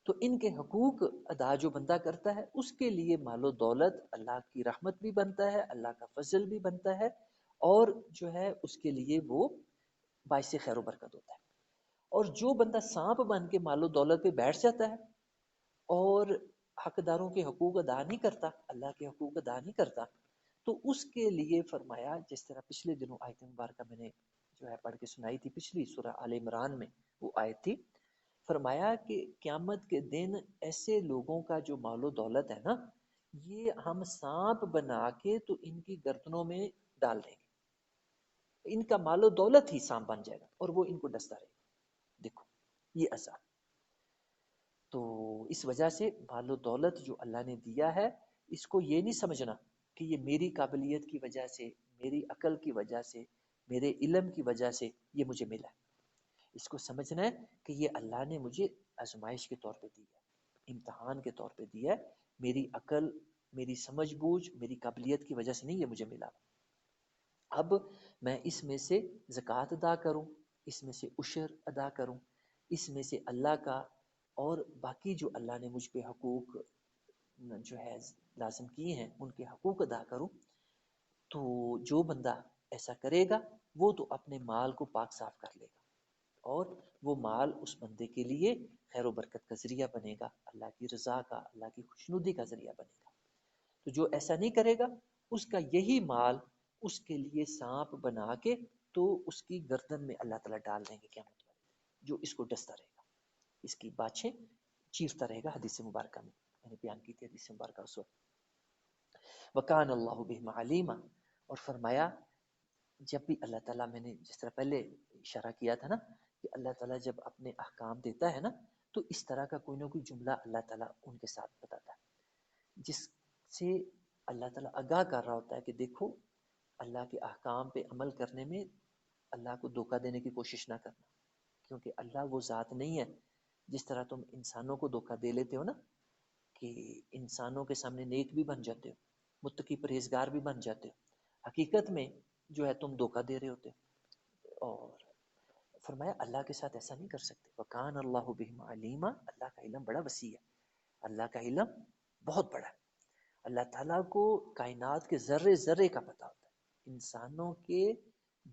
تو ان کے حقوق ادا جو بندہ کرتا ہے، اس کے لیے مال و دولت اللہ کی رحمت بھی بنتا ہے، اللہ کا فضل بھی بنتا ہے، اور جو ہے اس کے لیے وہ باعث خیر و برکت ہوتا ہے. اور جو بندہ سانپ بن کے مال و دولت پہ بیٹھ جاتا ہے اور حقداروں کے حقوق ادا نہیں کرتا، اللہ کے حقوق ادا نہیں کرتا، تو اس کے لیے فرمایا، جس طرح پچھلے دنوں آیت مبارکہ میں نے جو ہے پڑھ کے سنائی تھی، پچھلی سورہ آل عمران میں وہ آیت تھی. فرمایا کہ قیامت کے دن ایسے لوگوں کا جو مال و دولت ہے نا، یہ ہم سانپ بنا کے تو ان کی گردنوں میں ڈال دیں گے. ان کا مال و دولت ہی سانپ بن جائے گا اور وہ ان کو ڈستا رہے گا. دیکھو یہ عذاب. تو اس وجہ سے مال و دولت جو اللہ نے دیا ہے، اس کو یہ نہیں سمجھنا کہ یہ میری قابلیت کی وجہ سے، میری عقل کی وجہ سے، میرے علم کی وجہ سے یہ مجھے ملا ہے. اس کو سمجھنا ہے کہ یہ اللہ نے مجھے آزمائش کے طور پہ دی ہے، امتحان کے طور پہ دی ہے. میری عقل، میری سمجھ بوجھ، میری قابلیت کی وجہ سے نہیں یہ مجھے ملا. اب میں اس میں سے زکوٰۃ ادا کروں، اس میں سے عشر ادا کروں، اس میں سے اللہ کا اور باقی جو اللہ نے مجھ پہ حقوق جو ہے لازم کیے ہیں ان کے حقوق ادا کروں. تو جو بندہ ایسا کرے گا وہ تو اپنے مال کو پاک صاف کر لے گا، اور وہ مال اس بندے کے لیے خیر و برکت کا ذریعہ بنے گا، اللہ کی رضا کا، اللہ کی خوشنودی کا ذریعہ بنے گا. تو جو ایسا نہیں کرے گا، اس کا یہی مال اس کے لیے سانپ بنا کے تو اس کی گردن میں اللہ تعالیٰ ڈال دیں گے قیامت والے دن، جو اس کو ڈستا رہے گا، اس کی باچھیں چیرتا رہے گا. حدیث مبارکہ میں میں نے بیان کی تھی حدیث مبارکہ اس وقت. وکان اللہ بہم علیما، اور فرمایا جب بھی اللہ تعالیٰ، میں نے جس طرح پہلے اشارہ کیا تھا نا کہ اللہ تعالیٰ جب اپنے احکام دیتا ہے نا تو اس طرح کا کوئی نہ کوئی جملہ اللہ تعالیٰ ان کے ساتھ بتاتا ہے جس سے اللہ تعالیٰ آگاہ کر رہا ہوتا ہے کہ دیکھو اللہ کے احکام پہ عمل کرنے میں اللہ کو دھوکہ دینے کی کوشش نہ کرنا، کیونکہ اللہ وہ ذات نہیں ہے جس طرح تم انسانوں کو دھوکہ دے لیتے ہو نا کہ انسانوں کے سامنے نیک بھی بن جاتے ہو، متقی پرہیزگار بھی بن جاتے ہو، حقیقت میں جو ہے تم دھوکہ دے رہے ہوتے. اور فرمایا اللہ کے ساتھ ایسا نہیں کر سکتے. وکان اللہ بہم علیما، اللہ کا علم بڑا وسیع ہے، اللہ کا علم بہت بڑا ہے. اللہ تعالیٰ کو کائنات کے ذرے ذرے کا پتہ ہوتا ہے، انسانوں کے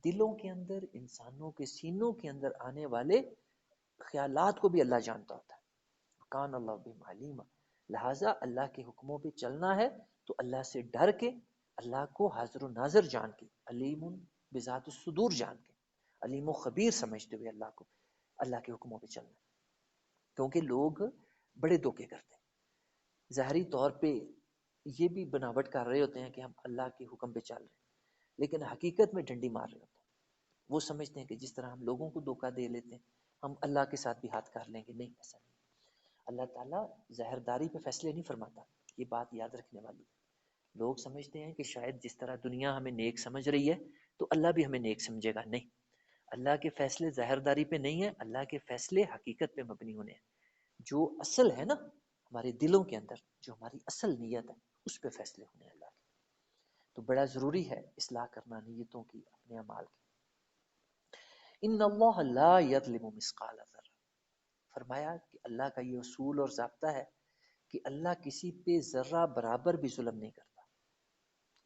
دلوں کے اندر، انسانوں کے سینوں کے اندر آنے والے خیالات کو بھی اللہ جانتا ہوتا ہے. وکان اللہ بہم علیما، لہٰذا اللہ کے حکموں پہ چلنا ہے تو اللہ سے ڈر کے، اللہ کو حاضر و ناظر جان کے، علیم بذات الصدور جان کے، علیم و خبیر سمجھتے ہوئے اللہ کو، اللہ کے حکموں پہ چلنا. کیونکہ لوگ بڑے دھوکے کرتے ہیں، ظاہری طور پہ یہ بھی بناوٹ کر رہے ہوتے ہیں کہ ہم اللہ کے حکم پہ چل رہے ہیں، لیکن حقیقت میں ڈنڈی مار رہے ہوتے ہیں. وہ سمجھتے ہیں کہ جس طرح ہم لوگوں کو دھوکہ دے لیتے ہیں ہم اللہ کے ساتھ بھی ہاتھ کر لیں گے. نہیں، ایسا نہیں. اللہ تعالیٰ ظاہرداری پہ فیصلے نہیں فرماتا، یہ بات یاد رکھنے والی ہے. لوگ سمجھتے ہیں کہ شاید جس طرح دنیا ہمیں نیک سمجھ رہی ہے تو اللہ بھی ہمیں نیک سمجھے گا. نہیں، اللہ کے فیصلے ظاہرداری پہ نہیں ہیں، اللہ کے فیصلے حقیقت پہ مبنی ہونے ہیں. جو اصل ہے نا ہمارے دلوں کے اندر، جو ہماری اصل نیت ہے اس پہ فیصلے ہونے ہیں اللہ کے. تو بڑا ضروری ہے اصلاح کرنا نیتوں کی، اپنے اعمال کی. ان اللہ لا یظلم مثقال ذرہ، فرمایا کہ اللہ کا یہ اصول اور ضابطہ ہے کہ اللہ کسی پہ ذرہ برابر بھی ظلم نہیں کرتا.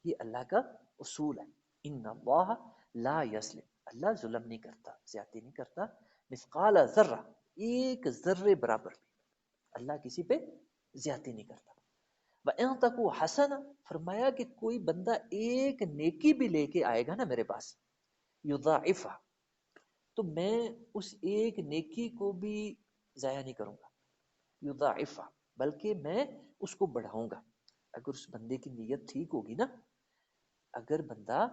یہ اللہ کا اصول ہے. ان اللہ لا یظلم، اللہ ظلم نہیں کرتا، زیادتی نہیں کرتا. مثقال ذرہ، ایک ذرے برابر بھی اللہ کسی پہ زیادتی نہیں کرتا. وَإِن تَكُ حَسَنَ، فرمایا کہ کوئی بندہ ایک نیکی بھی لے کے آئے گا نا میرے پاس، یضاعفہ، تو میں اس ایک نیکی کو بھی ضائع نہیں کروں گا. یضاعفہ، بلکہ میں اس کو بڑھاؤں گا. اگر اس بندے کی نیت ٹھیک ہوگی نا، اگر بندہ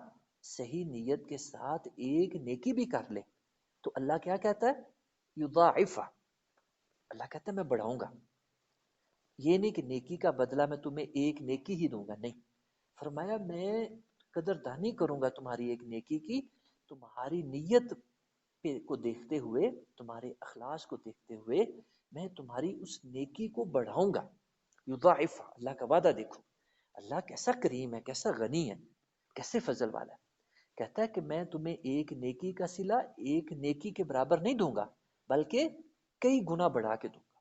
صحیح نیت کے ساتھ ایک نیکی بھی کر لے تو اللہ کیا کہتا ہے؟ یضاعفہ، اللہ کہتا ہے میں بڑھاؤں گا. یہ نہیں کہ نیکی کا بدلہ میں تمہیں ایک نیکی ہی دوں گا، نہیں. فرمایا میں قدردانی کروں گا تمہاری ایک نیکی کی، تمہاری نیت کو دیکھتے ہوئے، تمہارے اخلاص کو دیکھتے ہوئے میں تمہاری اس نیکی کو بڑھاؤں گا. یضاعف، اللہ کا وعدہ دیکھو، اللہ کیسا کریم ہے، کیسا غنی ہے، کیسے فضل والا ہے. کہتا ہے کہ میں تمہیں ایک نیکی کا صلہ ایک نیکی کے برابر نہیں دوں گا، بلکہ کئی گنا بڑھا کے دوں گا.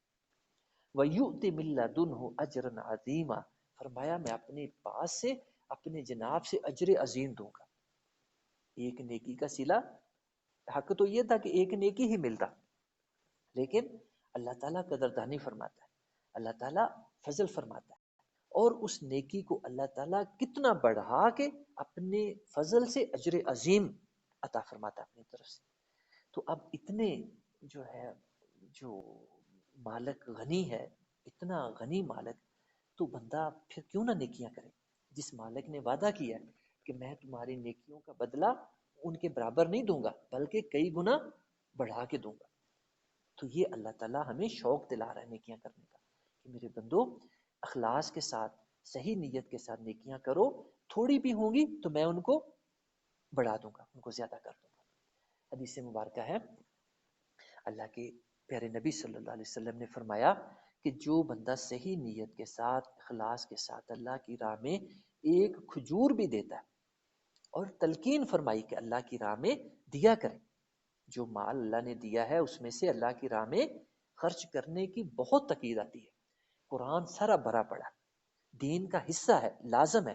وَيُؤْتِ مِن لَّدُنْهُ أَجْرًا عَظِيمًا، فرمایا میں اپنے پاس سے، اپنے جناب سے اجر عظیم دوں گا. ایک نیکی کا صلہ، حق تو یہ تھا کہ ایک نیکی ہی ملتا، لیکن اللہ تعالیٰ قدردانی فرماتا ہے، اللہ تعالیٰ فضل فرماتا ہے، اور اس نیکی کو اللہ تعالیٰ کتنا بڑھا کے اپنے فضل سے اجر عظیم عطا فرماتا ہے اپنی طرف سے. تو اب اتنے جو ہے، جو مالک غنی ہے، اتنا غنی مالک، تو بندہ پھر کیوں نہ نیکیاں کرے. جس مالک نے وعدہ کیا ہے کہ میں تمہاری نیکیوں کا بدلہ ان کے برابر نہیں دوں گا بلکہ کئی گنا بڑھا کے دوں گا. تو یہ اللہ تعالیٰ ہمیں شوق دلا رہا ہے نیکیاں کرنے کا کہ میرے بندو اخلاص کے ساتھ، صحیح نیت کے ساتھ نیکیاں کرو. تھوڑی بھی ہوں گی تو میں ان کو بڑھا دوں گا، ان کو زیادہ کر دوں گا. حدیث مبارکہ ہے، اللہ کے پیارے نبی صلی اللہ علیہ وسلم نے فرمایا کہ جو بندہ صحیح نیت کے ساتھ، اخلاص کے ساتھ اللہ کی راہ میں ایک کھجور بھی دیتا ہے، اور تلقین فرمائی کہ اللہ کی راہ میں دیا کرے. جو مال اللہ نے دیا ہے اس میں سے اللہ کی راہ میں خرچ کرنے کی بہت تاکید آتی ہے. قرآن سارا بھرا پڑا، دین کا حصہ ہے، لازم ہے.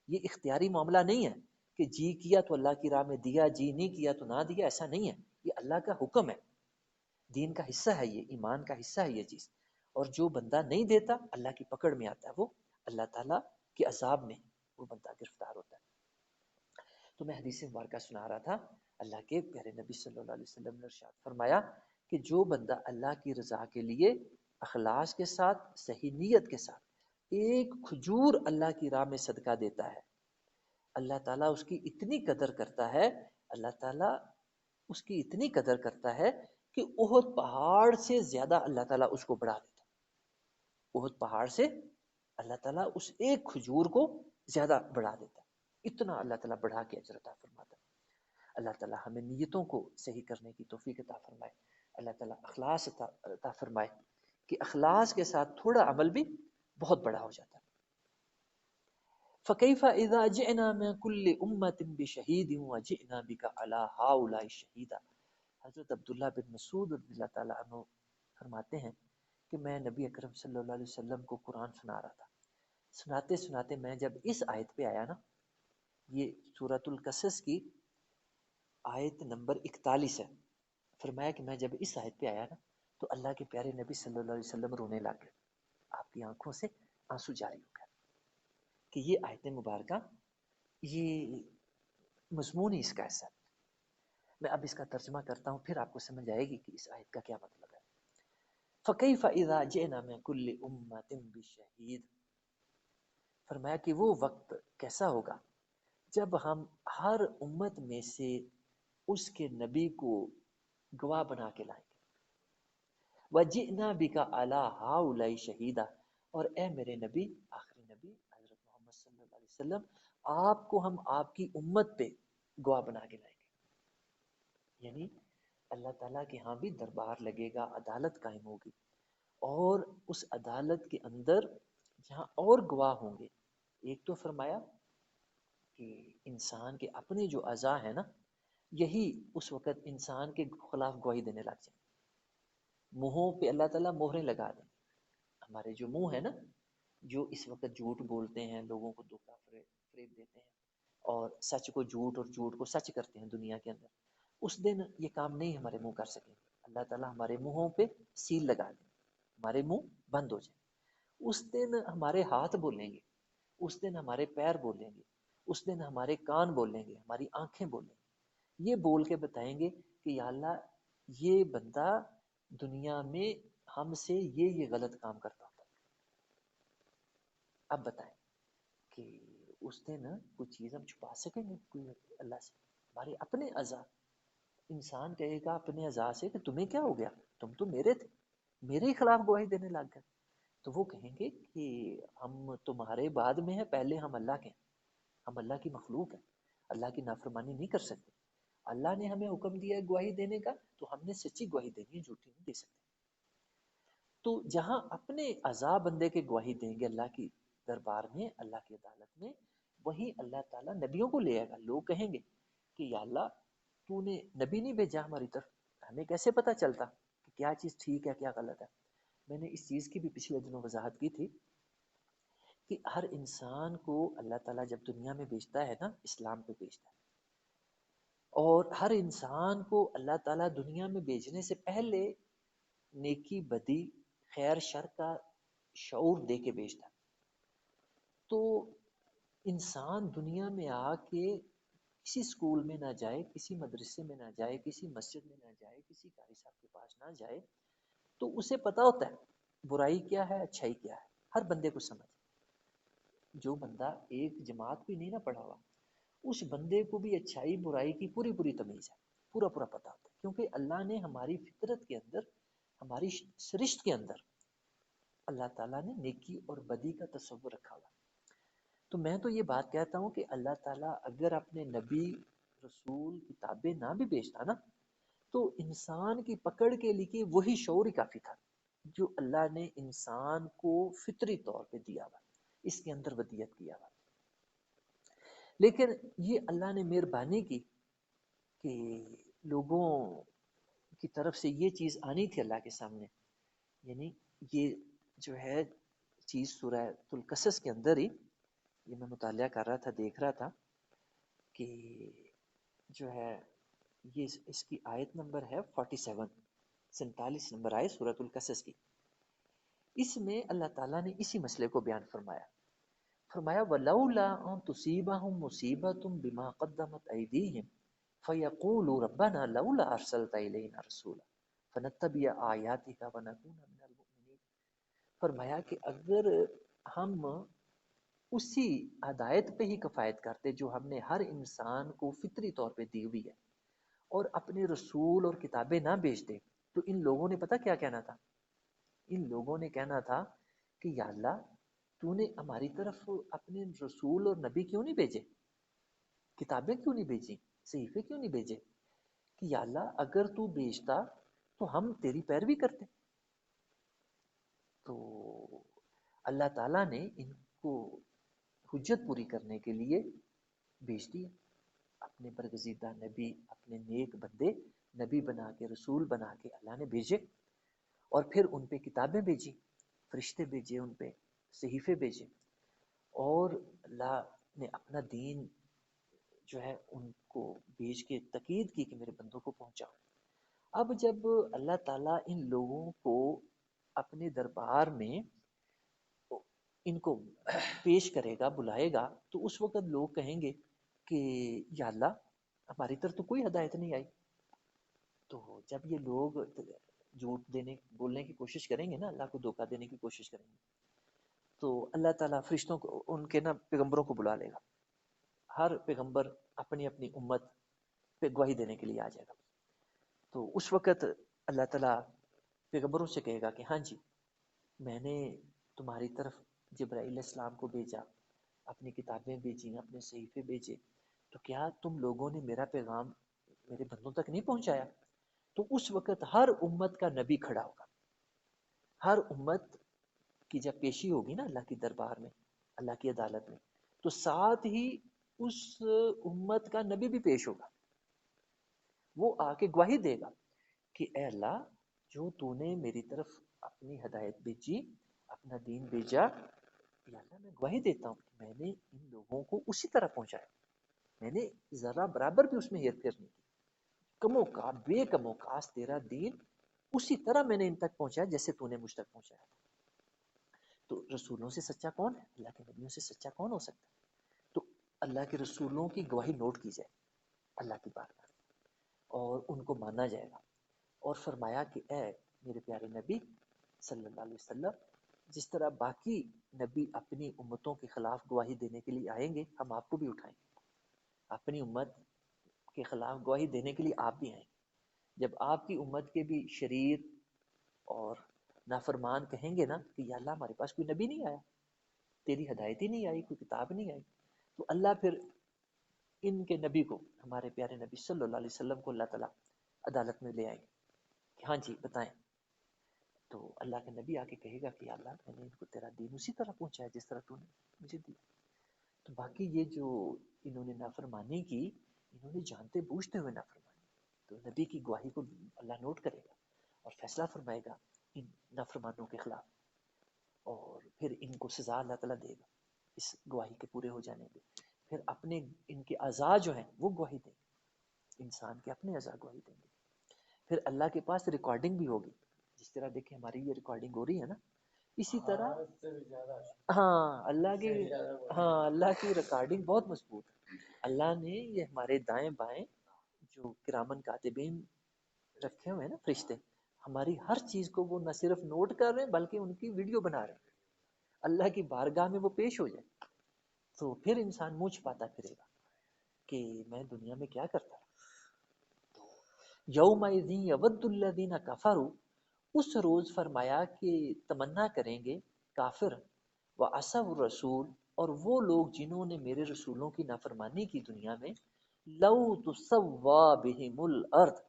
یہ اختیاری معاملہ نہیں ہے کہ جی کیا تو اللہ کی راہ میں دیا، جی نہیں کیا تو نہ دیا، ایسا نہیں ہے. یہ اللہ کا حکم ہے، دین کا حصہ ہے، یہ ایمان کا حصہ ہے یہ چیز. اور جو بندہ نہیں دیتا اللہ کی پکڑ میں آتا ہے، وہ اللہ تعالیٰ کے عذاب میں وہ بندہ گرفتار ہوتا ہے. تو میں حدیث مبارکہ سنا رہا تھا، اللہ کے پیارے نبی صلی اللہ علیہ وسلم نے ارشاد فرمایا کہ جو بندہ اللہ کی رضا کے لیے اخلاص کے ساتھ، صحیح نیت کے ساتھ ایک کھجور اللہ کی راہ میں صدقہ دیتا ہے، اللہ تعالیٰ اس کی اتنی قدر کرتا ہے، اللہ تعالیٰ اس کی اتنی قدر کرتا ہے کہ احد پہاڑ سے زیادہ اللہ تعالیٰ اس کو بڑھا دیتا ہے۔ احد پہاڑ سے اللہ تعالیٰ اس ایک کھجور کو زیادہ بڑھا دیتا ہے، اتنا اللہ تعالیٰ بڑھا کے اجر عطا فرماتا ہے۔ اللہ تعالیٰ ہمیں نیتوں کو صحیح کرنے کی توفیق عطا فرمائے، اللہ تعالیٰ اخلاص عطا فرمائے کہ اخلاص کے ساتھ تھوڑا عمل بھی بہت بڑا ہو جاتا ہے۔ فَكَيْفَ إِذَا جِئْنَا مِنْ كُلِّ أُمَّةٍ بِشَهِيدٍ وَجِئْنَا بِكَ عَلَى هَؤُلَاءِ شَهِيدًا۔ حضرت عبداللہ بن مسعود رضی اللہ تعالیٰ عنہ فرماتے ہیں کہ میں نبی اکرم صلی اللہ علیہ وسلم کو قرآن سنا رہا تھا، سناتے سناتے میں جب اس آیت پہ آیا نا، یہ سورۃ القصص کی آیت نمبر 41 ہے، فرمایا کہ میں جب اس آیت پہ آیا نا تو اللہ کے پیارے نبی صلی اللہ علیہ وسلم رونے لگ گئے، آپ کی آنکھوں سے آنسو جاری ہو گئے کہ یہ آیت مبارکہ، یہ مضمون ہی اس کا ایسا ہے۔ میں اب اس کا ترجمہ کرتا ہوں، پھر آپ کو سمجھ آئے گی کہ اس آیت کا کیا مطلب ہے۔ فَكَيْفَ إِذَا جِئْنَا مِنْ كُلِّ أُمَّةٍ بِشَهِيدٍ، فرمایا کہ وہ وقت کیسا ہوگا جب ہم ہر امت میں سے اس کے نبی کو گواہ بنا کے لائیں گے۔ وَجِئْنَا بِكَ عَلَى هَؤُلَاءِ شَهِيدًا، اور اے میرے نبی، آخری نبی حضرت محمد صلی اللہ علیہ وسلم، آپ کو ہم آپ کی امت پہ گواہ بنا کے لائیں گے۔ یعنی اللہ تعالیٰ کے ہاں بھی دربار لگے گا، عدالت قائم ہوگی، اور اس عدالت کے اندر جہاں اور گواہ ہوں گے، ایک تو فرمایا کہ انسان کے اپنے جو اعضاء ہیں نا، یہی اس وقت انسان کے خلاف گواہی دینے لگ جائیں، منہوں پہ اللہ تعالیٰ مہریں لگا دیں۔ ہمارے جو منہ ہے نا، جو اس وقت جھوٹ بولتے ہیں، لوگوں کو دھوکہ فریب دیتے ہیں، اور سچ کو جھوٹ اور جھوٹ کو سچ کرتے ہیں دنیا کے اندر، اس دن یہ کام نہیں ہمارے منہ کر سکیں گے۔ اللہ تعالیٰ ہمارے منہوں پہ سیل لگا دیں، ہمارے منہ بند ہو جائیں۔ اس دن ہمارے ہاتھ بولیں گے، اس دن ہمارے پیر بولیں گے، اس دن ہمارے کان بولیں گے، ہماری آنکھیں بولیں گے، یہ بول کے بتائیں گے کہ یا اللہ یہ بندہ دنیا میں ہم سے یہ غلط کام کرتا ہوتا۔ اب بتائیں کہ اس دن کوئی چیز ہم چھپا سکیں گے کوئی اللہ سے؟ ہمارے اپنے اعضاء، انسان کہے گا اپنے اعضاء سے کہ تمہیں کیا ہو گیا، تم تو میرے تھے، میرے ہی خلاف گواہی دینے لگ گئے۔ تو وہ کہیں گے کہ ہم تمہارے بعد میں ہیں، پہلے ہم اللہ کے ہیں، ہم اللہ کی مخلوق ہیں، اللہ کی نافرمانی نہیں کر سکتے۔ اللہ نے ہمیں حکم دیا ہے گواہی دینے کا، تو ہم نے سچی گواہی دینی ہے، جھوٹی نہیں دے سکتے۔ تو جہاں اپنے اعضاء بندے کے گواہی دیں گے اللہ کی دربار میں، اللہ کی عدالت میں، وہیں اللہ تعالیٰ نبیوں کو لے آئے گا۔ لوگ کہیں گے کہ یا اللہ تو نے نبی نہیں بھیجا ہماری طرف، ہمیں کیسے پتہ چلتا کہ کیا چیز ٹھیک ہے کیا غلط ہے؟ میں نے اس چیز کی بھی پچھلے دنوں وضاحت کی تھی کہ ہر انسان کو اللہ تعالیٰ جب دنیا میں بھیجتا ہے نا، اسلام پہ بھیجتا ہے، اور ہر انسان کو اللہ تعالیٰ دنیا میں بھیجنے سے پہلے نیکی بدی خیر شر کا شعور دے کے بھیجتا ہے۔ تو انسان دنیا میں آ کے کسی اسکول میں نہ جائے، کسی مدرسے میں نہ جائے، کسی مسجد میں نہ جائے، کسی قاری صاحب کے پاس نہ جائے، تو اسے پتہ ہوتا ہے برائی کیا ہے، اچھائی کیا ہے، ہر بندے کو سمجھ۔ جو بندہ ایک جماعت بھی نہیں نہ پڑھا ہوا، اس بندے کو بھی اچھائی برائی کی پوری پوری تمیز ہے، پورا پورا پتہ ہوتا ہے، کیونکہ اللہ نے ہماری فطرت کے اندر، ہماری سرشت کے اندر اللہ تعالیٰ نے نیکی اور بدی کا تصور رکھا ہوا۔ تو میں تو یہ بات کہتا ہوں کہ اللہ تعالیٰ اگر اپنے نبی رسول کتابیں نہ بھی بھیجتا نا، تو انسان کی پکڑ کے لیے وہی شعور ہی کافی تھا جو اللہ نے انسان کو فطری طور پہ دیا ہوا، اس کے اندر ودیت کیا ہوا۔ لیکن یہ اللہ نے مہربانی کی کہ لوگوں کی طرف سے یہ چیز آنی تھی اللہ کے سامنے، یعنی یہ جو ہے چیز سورہ القصص کے اندر ہی، یہ میں مطالعہ کر رہا تھا، دیکھ رہا تھا کہ جو ہے یہ اس کی آیت نمبر ہے 47، 47 نمبر آیت سورۃ القصص کی، اس میں اللہ تعالیٰ نے اسی مسئلے کو بیان فرمایا۔ فرمایا وَلَوْلَا أَن تُصِيبَهُم مُّصِيبَةٌ بِمَا قَدَّمَتْ أَيْدِيهِمْ فَيَقُولُوا رَبَّنَا لَوْلَا أَرْسَلْتَ إِلَيْنَا رَسُولًا فَنَتَّبِعَ آيَاتِكَ وَنَكُونَ مِنَ الْمُؤْمِنِينَ۔ فرمایا کہ اگر ہم اسی ہدایت پہ ہی کفایت کرتے جو ہم نے ہر انسان کو فطری طور پہ دی ہوئی ہے، اور اپنے رسول اور کتابیں نہ بھیجتے تو ان لوگوں نے پتہ کیا کہنا تھا؟ ان لوگوں نے کہنا تھا کہ یا اللہ تو نے ہماری طرف اپنے رسول اور نبی کیوں نہیں بھیجے، کتابیں کیوں نہیں بھیجی، صحیفے کیوں نہیں بھیجے، کہ یا اللہ اگر تو بھیجتا تو ہم تیری پیروی کرتے۔ تو اللہ تعالیٰ نے ان کو حجت پوری کرنے کے لیے بھیج دیا اپنے برگزیدہ نبی، اپنے نیک بندے نبی بنا کے، رسول بنا کے اللہ نے بھیجے، اور پھر ان پہ کتابیں بھیجی، فرشتے بھیجے، ان پہ صحیفے بھیجے، اور اللہ نے اپنا دین جو ہے ان کو بھیج کے تاکید کی کہ میرے بندوں کو پہنچاؤ۔ اب جب اللہ تعالیٰ ان لوگوں کو اپنے دربار میں ان کو پیش کرے گا، بلائے گا، تو اس وقت لوگ کہیں گے کہ یا اللہ ہماری طرف تو کوئی ہدایت نہیں آئی۔ تو جب یہ لوگ جھوٹ بولنے کی کوشش کریں گے نا، اللہ کو دھوکہ دینے کی کوشش کریں گے، تو اللہ تعالیٰ فرشتوں کو، ان کے نا پیغمبروں کو بلا لے گا، ہر پیغمبر اپنی اپنی امت پہ گواہی دینے کے لیے آ جائے گا۔ تو اس وقت اللہ تعالیٰ پیغمبروں سے کہے گا کہ ہاں جی میں نے تمہاری طرف جبرائیل علیہ السلام کو بھیجا، اپنی کتابیں بھیجی، اپنے صحیفے بھیجے، تو کیا تم لوگوں نے میرا پیغام میرے بندوں تک نہیں پہنچایا؟ تو اس وقت ہر امت کا نبی کھڑا ہوگا، ہر امت کی جب پیشی ہوگی نا اللہ کی دربار میں، اللہ کی عدالت میں، تو ساتھ ہی اس امت کا نبی بھی پیش ہوگا، وہ آ کے گواہی دے گا کہ اے اللہ جو تو نے میری طرف اپنی ہدایت بھیجی، اپنا دین بھیجا، یا اللہ میں گواہی دیتا ہوں کہ میں نے ان لوگوں کو اسی طرح پہنچایا، میں نے ذرا برابر بھی اس میں ہیر پھیر نہیں کی، کم و کا بے کم و کاس تیرا دین اسی طرح میں نے ان تک پہنچایا جیسے تو نے مجھ تک پہنچایا تھا۔ تو رسولوں سے سچا کون ہے؟ اللہ کے نبیوں سے سچا کون ہو سکتا ہے؟ تو اللہ کے رسولوں کی گواہی نوٹ کی جائے اللہ کی بارگاہ میں، اور ان کو مانا جائے گا، اور فرمایا کہ اے میرے پیارے نبی صلی اللہ علیہ وسلم، جس طرح باقی نبی اپنی امتوں کے خلاف گواہی دینے کے لیے آئیں گے، ہم آپ کو بھی اٹھائیں گے، اپنی امت کے خلاف گواہی دینے کے لیے آپ بھی آئیں گے۔ جب آپ کی امت کے بھی شریر اور نافرمان کہیں گے نا کہ یا اللہ ہمارے پاس کوئی نبی نہیں آیا، تیری ہدایت ہی نہیں آئی، کوئی کتاب نہیں آئی، تو اللہ پھر ان کے نبی کو، ہمارے پیارے نبی صلی اللہ علیہ وسلم کو اللہ تعالیٰ عدالت میں لے آئیں گے کہ ہاں جی بتائیں۔ تو اللہ کے نبی آ کے کہے گا کہ یا اللہ میں نے ان کو تیرا دین اسی طرح پہنچایا جس طرح تو نے مجھے دیا۔ تو باقی یہ جو انہوں نے نافرمانی کی، انہوں نے جانتے بوجھتے ہوئے نافرمانی، تو نبی کی گواہی کو اللہ نوٹ کرے گا اور فیصلہ فرمائے گا ان نافرمانوں کے خلاف، اور پھر ان کو سزا اللہ تعالیٰ دے گا اس گواہی کے پورے ہو جانے پہ۔ پھر اپنے ان کے اعضاء جو ہیں وہ گواہی دیں گے، انسان کے اپنے اعضاء گواہی دیں گے۔ پھر اللہ کے پاس ریکارڈنگ بھی ہوگی، جس طرح دیکھیں ہماری یہ ریکارڈنگ ہو رہی ہے نا، اسی طرح ہاں اللہ کی ریکارڈنگ بہت مضبوط ہے۔ اللہ نے یہ ہمارے دائیں بائیں جو کرامن کاتبین رکھے ہوئے ہیں نا فرشتے، ہماری ہر چیز کو وہ نہ صرف نوٹ کر رہے ہیں بلکہ ان کی ویڈیو بنا رہے ہیں، اللہ کی بارگاہ میں وہ پیش ہو جائے، تو پھر انسان منہ چھپاتا پھرے گا کہ میں دنیا میں کیا کرتا رہا۔ یومئذ یود الذین کفروا، اس روز فرمایا کہ تمنا کریں گے کافر، وعصوا الرسول، اور وہ لوگ جنہوں نے میرے رسولوں کی نافرمانی کی دنیا میں، لو تسوا بہم الارض،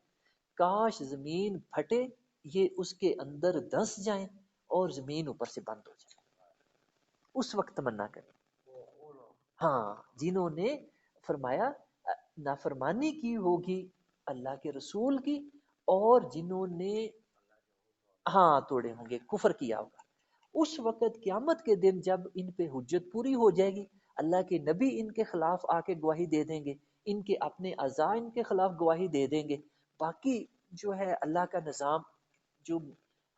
کاش زمین پھٹے یہ اس کے اندر دھنس جائیں اور زمین اوپر سے بند ہو جائے، اس وقت تمنا کریں۔ ہاں جنہوں نے فرمایا نافرمانی کی ہوگی اللہ کے رسول کی، اور جنہوں نے ہاں توڑے ہوں گے، کفر کیا ہوگا، اس وقت قیامت کے دن جب ان پہ حجت پوری ہو جائے گی، اللہ کے نبی ان کے خلاف آ کے گواہی دے دیں گے، ان کے اپنے اعضاء ان کے خلاف گواہی دے دیں گے، باقی جو ہے اللہ کا نظام، جو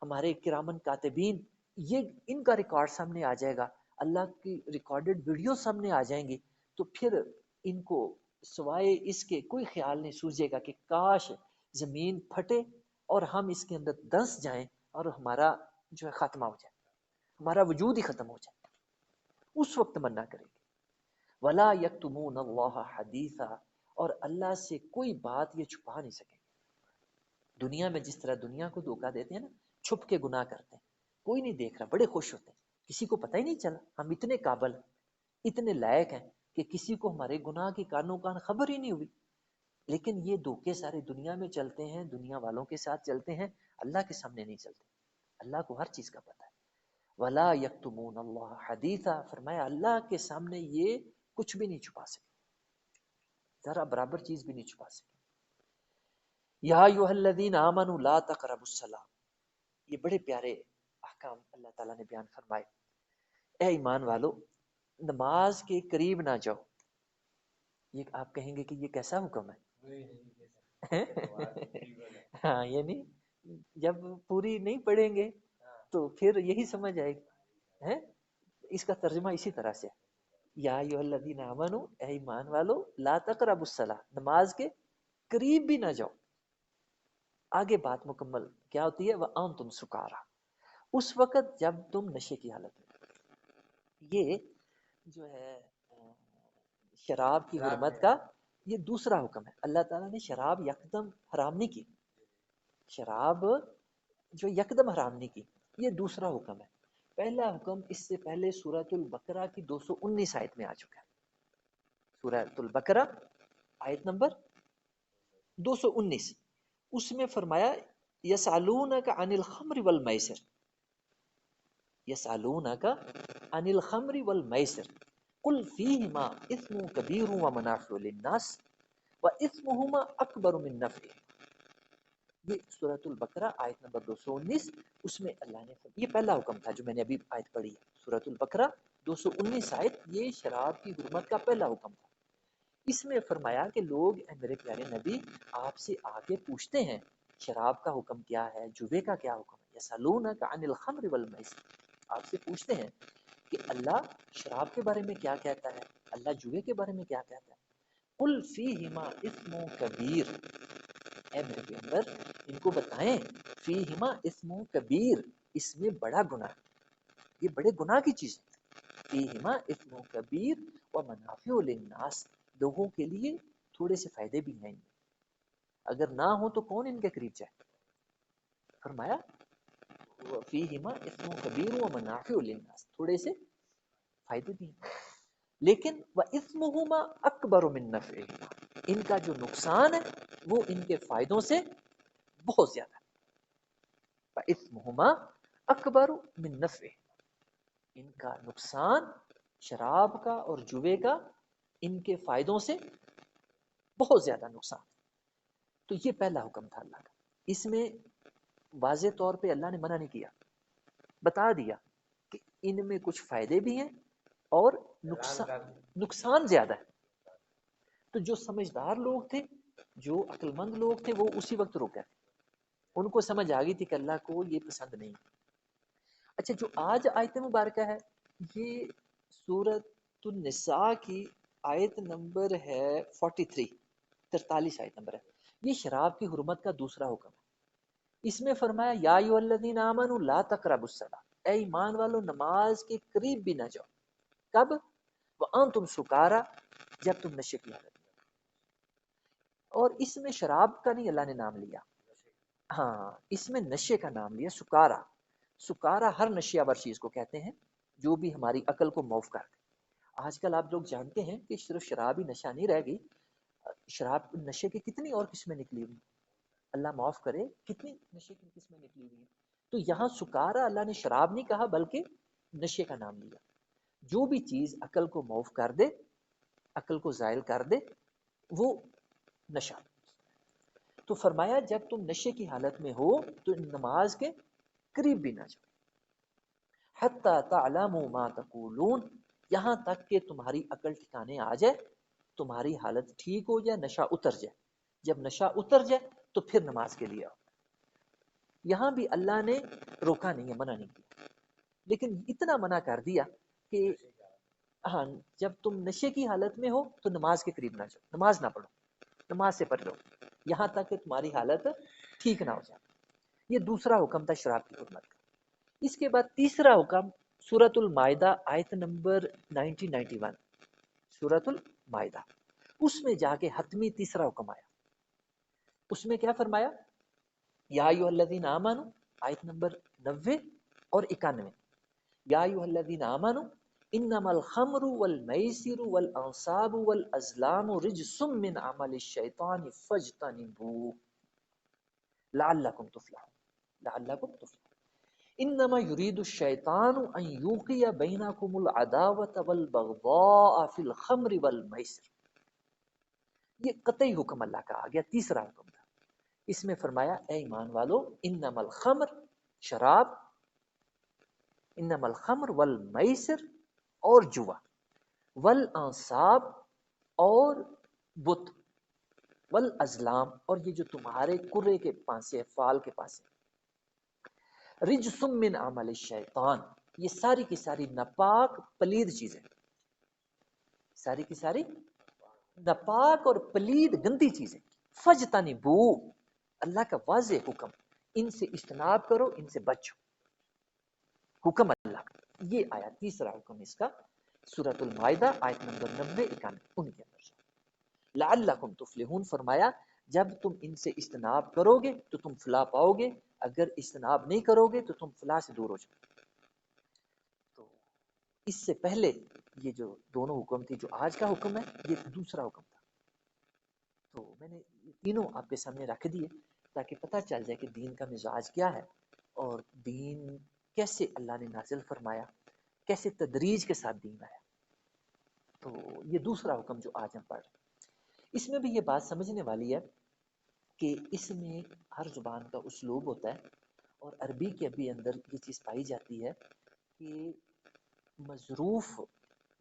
ہمارے کرامن کاتبین، یہ ان کا ریکارڈ سامنے آ جائے گا، اللہ کی ریکارڈڈ ویڈیو سامنے آ جائیں گی، تو پھر ان کو سوائے اس کے کوئی خیال نہیں سوجے گا کہ کاش زمین پھٹے اور ہم اس کے اندر دھنس جائیں اور ہمارا جو ہے خاتمہ ہو جائے، ہمارا وجود ہی ختم ہو جائے۔ اس وقت منع کریں گے. ولا یکتمون اللہ حدیثا، اور اللہ سے کوئی بات یہ چھپا نہیں سکیں گے. دنیا میں جس طرح دنیا کو دھوکہ دیتے ہیں نا، چھپ کے گناہ کرتے ہیں، کوئی نہیں دیکھ رہا، بڑے خوش ہوتے ہیں، کسی کو پتہ ہی نہیں چلا. ہم اتنے قابل ہیں، اتنے لائق ہیں کہ کسی کو ہمارے گناہ کی کانوں کان خبر ہی نہیں ہوئی. لیکن یہ دھوکے سارے دنیا میں چلتے ہیں، دنیا والوں کے ساتھ چلتے ہیں، اللہ کے سامنے نہیں چلتے. اللہ کو ہر چیز کا پتہ ہے. ولا یکتمون اللہ حدیثا، فرمایا اللہ کے سامنے یہ کچھ بھی نہیں چھپا سکے، ذرا برابر چیز بھی نہیں چھپا سکے. یا ایھا الذین آمنوا لا تقربوا الصلاۃ، یہ بڑے پیارے احکام اللہ تعالیٰ نے بیان فرمائے. اے ایمان والو، نماز کے قریب نہ جاؤ. یہ آپ کہیں گے کہ یہ کیسا حکم ہے؟ ہاں، یعنی جب پوری نہیں پڑھیں گے تو پھر یہی سمجھ آئے گی. اس کا ترجمہ اسی طرح سے، یا ایھا الذین آمنوا، اے ایمان والو، لا تقربوا الصلاۃ، نماز کے قریب بھی نہ جاؤ. آگے بات مکمل کیا ہوتی ہے؟ وَأَنْتُمْ سُکارا، اس وقت جب تم نشے کی حالت میں. یہ جو ہے شراب کی حرمت کا یہ دوسرا حکم ہے. اللہ تعالیٰ نے شراب یکدم حرام نہیں کی، شراب جو یکدم حرام نہیں کی، یہ دوسرا حکم ہے. پہلا حکم اس سے پہلے سورۃ البقرہ کی 219 آیت میں آ چکا ہے. سورۃ البقرہ آیت نمبر 219، اس میں فرمایا یسألونک عن الخمر والمیسر، یسألونک عن الخمر والمیسر قل فیہما اثم کبیر ومنافع للناس واثمہما اکبر من نفعہما. یہ سورۃ البقرہ آیت نمبر 219، اس میں اللہ نے یہ پہلا حکم تھا جو میں نے ابھی آیت پڑھی ہے. سورۃ البقرہ 219 آیت، یہ شراب کی حرمت کا پہلا حکم تھا. اس میں فرمایا کہ لوگ اے میرے پیارے نبی آپ سے آگے پوچھتے ہیں شراب کا حکم کیا ہے، جوے کا کیا حکم ہے. یسألونک عن الخمر والمیسر، آپ سے پوچھتے ہیں کہ اللہ شراب کے بارے میں کیا کہتا ہے، اللہ جوے کے بارے میں کیا کہتا ہے. قل فیہما اثم کبیر، اے میرے پیغمبر ان کو بتائیں فیہما اثم کبیر، اس میں بڑا گناہ، یہ بڑے گناہ کی چیز ہے. فیہما اثم کبیر ومنافع للناس، لوگوں کے لیے تھوڑے سے فائدے بھی ہیں. اگر نہ ہو تو کون ان کے قریب جائے. فرمایا فیہما اثم کبیر ومنافع للناس، تھوڑے سے فائدے بھی ہیں، لیکن وَإِثْمُهُمَا أَكْبَرُ مِن نَفْعِهِمَا، ان کا جو نقصان ہے وہ ان کے فائدوں سے بہت زیادہ ہے. وَإِثْمُهُمَا أَكْبَرُ مِن نَفْعِهِمَا، ان کا نقصان شراب کا اور جوے کا ان کے فائدوں سے بہت زیادہ نقصان. تو یہ پہلا حکم تھا اللہ کا. اس میں واضح طور پہ اللہ نے منع نہیں کیا، بتا دیا کہ ان میں کچھ فائدے بھی ہیں اور نقصان زیادہ ہے. تو جو سمجھدار لوگ تھے، جو عقل مند لوگ تھے، وہ اسی وقت رک گئے، ان کو سمجھ آ گئی تھی کہ اللہ کو یہ پسند نہیں. اچھا، جو آج آیت مبارکہ ہے یہ سورۃ النساء کی آیت نمبر ہے 43 آیت نمبر ہے. یہ شراب کی حرمت کا دوسرا حکم ہے. اس میں فرمایا یا ایھا الذین آمنوا لا تقربوا الصلاۃ، اے ایمان والو نماز کے قریب بھی نہ جاؤ. کب؟ وانتم سکارا، جب تم نشے کی حالت میں. اور اس میں شراب کا نہیں اللہ نے نام لیا، ہاں اس میں نشے کا نام لیا، سکارا. سکارا ہر نشے آور چیز کو کہتے ہیں جو بھی ہماری عقل کو معاف کر دے. آج کل آپ لوگ جانتے ہیں کہ صرف شراب ہی نشہ نہیں رہ گئی، شراب نشے کی کتنی اور قسمیں نکلی ہوئی، اللہ معاف کرے، کتنی نشے کی قسمیں نکلی ہوئی ہیں. تو یہاں سکارا اللہ نے شراب نہیں کہا بلکہ نشے کا نام لیا. جو بھی چیز عقل کو معاف کر دے، عقل کو زائل کر دے، وہ نشہ. تو فرمایا جب تم نشے کی حالت میں ہو تو نماز کے قریب بھی نہ جاؤ. حتی تعلموا ما تقولون، یہاں تک کہ تمہاری عقل ٹھکانے آ جائے، تمہاری حالت ٹھیک ہو جائے، نشہ اتر جائے. جب نشہ اتر جائے تو پھر نماز کے لیے آؤ. یہاں بھی اللہ نے روکا نہیں ہے، منع نہیں کیا، لیکن اتنا منع کر دیا کہ ہاں جب تم نشے کی حالت میں ہو تو نماز کے قریب نہ جاؤ، نماز نہ پڑھو، نماز سے پڑھ لو یہاں تک کہ تمہاری حالت ٹھیک نہ ہو جائے. یہ دوسرا حکم تھا شراب کی حرمت کا. اس کے بعد تیسرا حکم سورۃ المائدہ آیت نمبر 1991، سورۃ المائدہ، اس میں جا کے حتمی تیسرا حکم آیا. اس میں کیا فرمایا؟ یا ایھا الذین آمنوا، آیت نمبر 90 اور 91، یا ایھا الذین آمنوا انما الخمر والمیسر والانصاب والازلام رجس من عمل الشیطان فاجتنبوه لعلکم تفلحون، لعلکم تفلحون. انما یرید الشیطان ان یوقع بینکم العداوۃ والبغضاء فی الخمر والمیسر. یہ قطعی حکم اللہ کا آ گیا، تیسرا حکم تھا. اس میں فرمایا اے ایمان والو، انما الخمر شراب، انما الخمر والمیسر اور جوا، والانصاب اور بت، والازلام اور یہ جو تمہارے کرے کے پانسے، فال کے پانسے، رجس من عمل الشیطان، یہ ساری کی ساری ناپاک پلید چیزیں، ساری کی ساری ناپاک اور پلید گندی چیزیں. فجتنبو، اللہ کا واضح حکم، ان سے اجتناب کرو، ان سے بچو، حکم اللہ کا. یہ آیا تیسرا حکم اس کا، سورۃ المائدہ آیت نمبر 90 91 ان کے اندر. لعلکم تفلحون، فرمایا جب تم ان سے اجتناب کرو گے تو تم فلاح پاؤ گے، اگر اجتناب نہیں کرو گے تو تم فلاح سے دور ہو جاؤ. تو اس سے پہلے یہ جو دونوں حکم تھی، جو آج کا حکم ہے، یہ دوسرا حکم تھا. تو میں نے یہ تینوں آپ کے سامنے رکھ دیے تاکہ پتہ چل جائے کہ دین کا مزاج کیا ہے اور دین کیسے اللہ نے نازل فرمایا، کیسے تدریج کے ساتھ دین آیا. تو یہ دوسرا حکم جو آج ہم پڑھ رہے ہیں، اس میں بھی یہ بات سمجھنے والی ہے کہ اس میں ہر زبان کا اسلوب ہوتا ہے، اور عربی کے بھی اندر یہ چیز پائی جاتی ہے کہ مظروف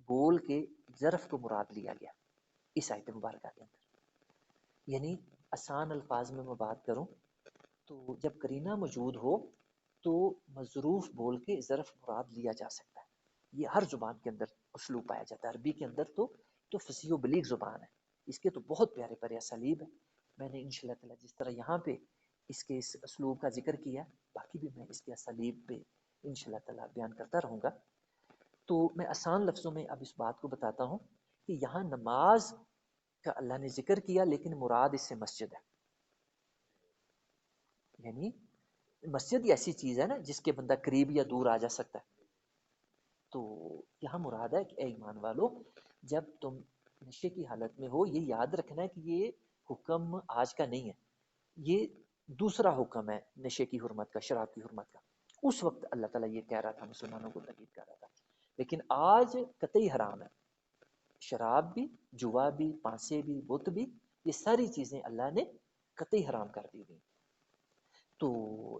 بول کے ظرف کو مراد لیا گیا اس آیت مبارکہ کے اندر. یعنی آسان الفاظ میں بات کروں تو جب قرینہ موجود ہو تو مظروف بول کے ظرف مراد لیا جا سکتا ہے. یہ ہر زبان کے اندر اسلوب پایا جاتا ہے. عربی کے اندر تو فصیح و بلیغ زبان ہے، اس کے تو بہت پیارے پیارے اسالیب ہیں. میں نے انشاءاللہ تعالی جس طرح یہاں پہ اس کے اس اسلوب کا ذکر کیا، باقی بھی میں اس کے اسالیب پہ انشاءاللہ تعالی بیان کرتا رہوں گا. تو میں آسان لفظوں میں اب اس بات کو بتاتا ہوں کہ یہاں نماز کا اللہ نے ذکر کیا، لیکن مراد اس سے مسجد ہے. یعنی مسجد یہ ایسی چیز ہے نا جس کے بندہ قریب یا دور آ جا سکتا ہے. تو یہاں مراد ہے کہ اے ایمان والو، جب تم نشے کی حالت میں ہو، یہ یاد رکھنا ہے کہ یہ حکم آج کا نہیں ہے، یہ دوسرا حکم ہے نشے کی حرمت کا، شراب کی حرمت کا. اس وقت اللہ تعالیٰ یہ کہہ رہا تھا، مسلمانوں کو تاکید کر رہا تھا. لیکن آج قطعی حرام ہے، شراب بھی، جوا بھی، پانسے بھی، بت بھی، یہ ساری چیزیں اللہ نے قطعی حرام کر دی گئی. تو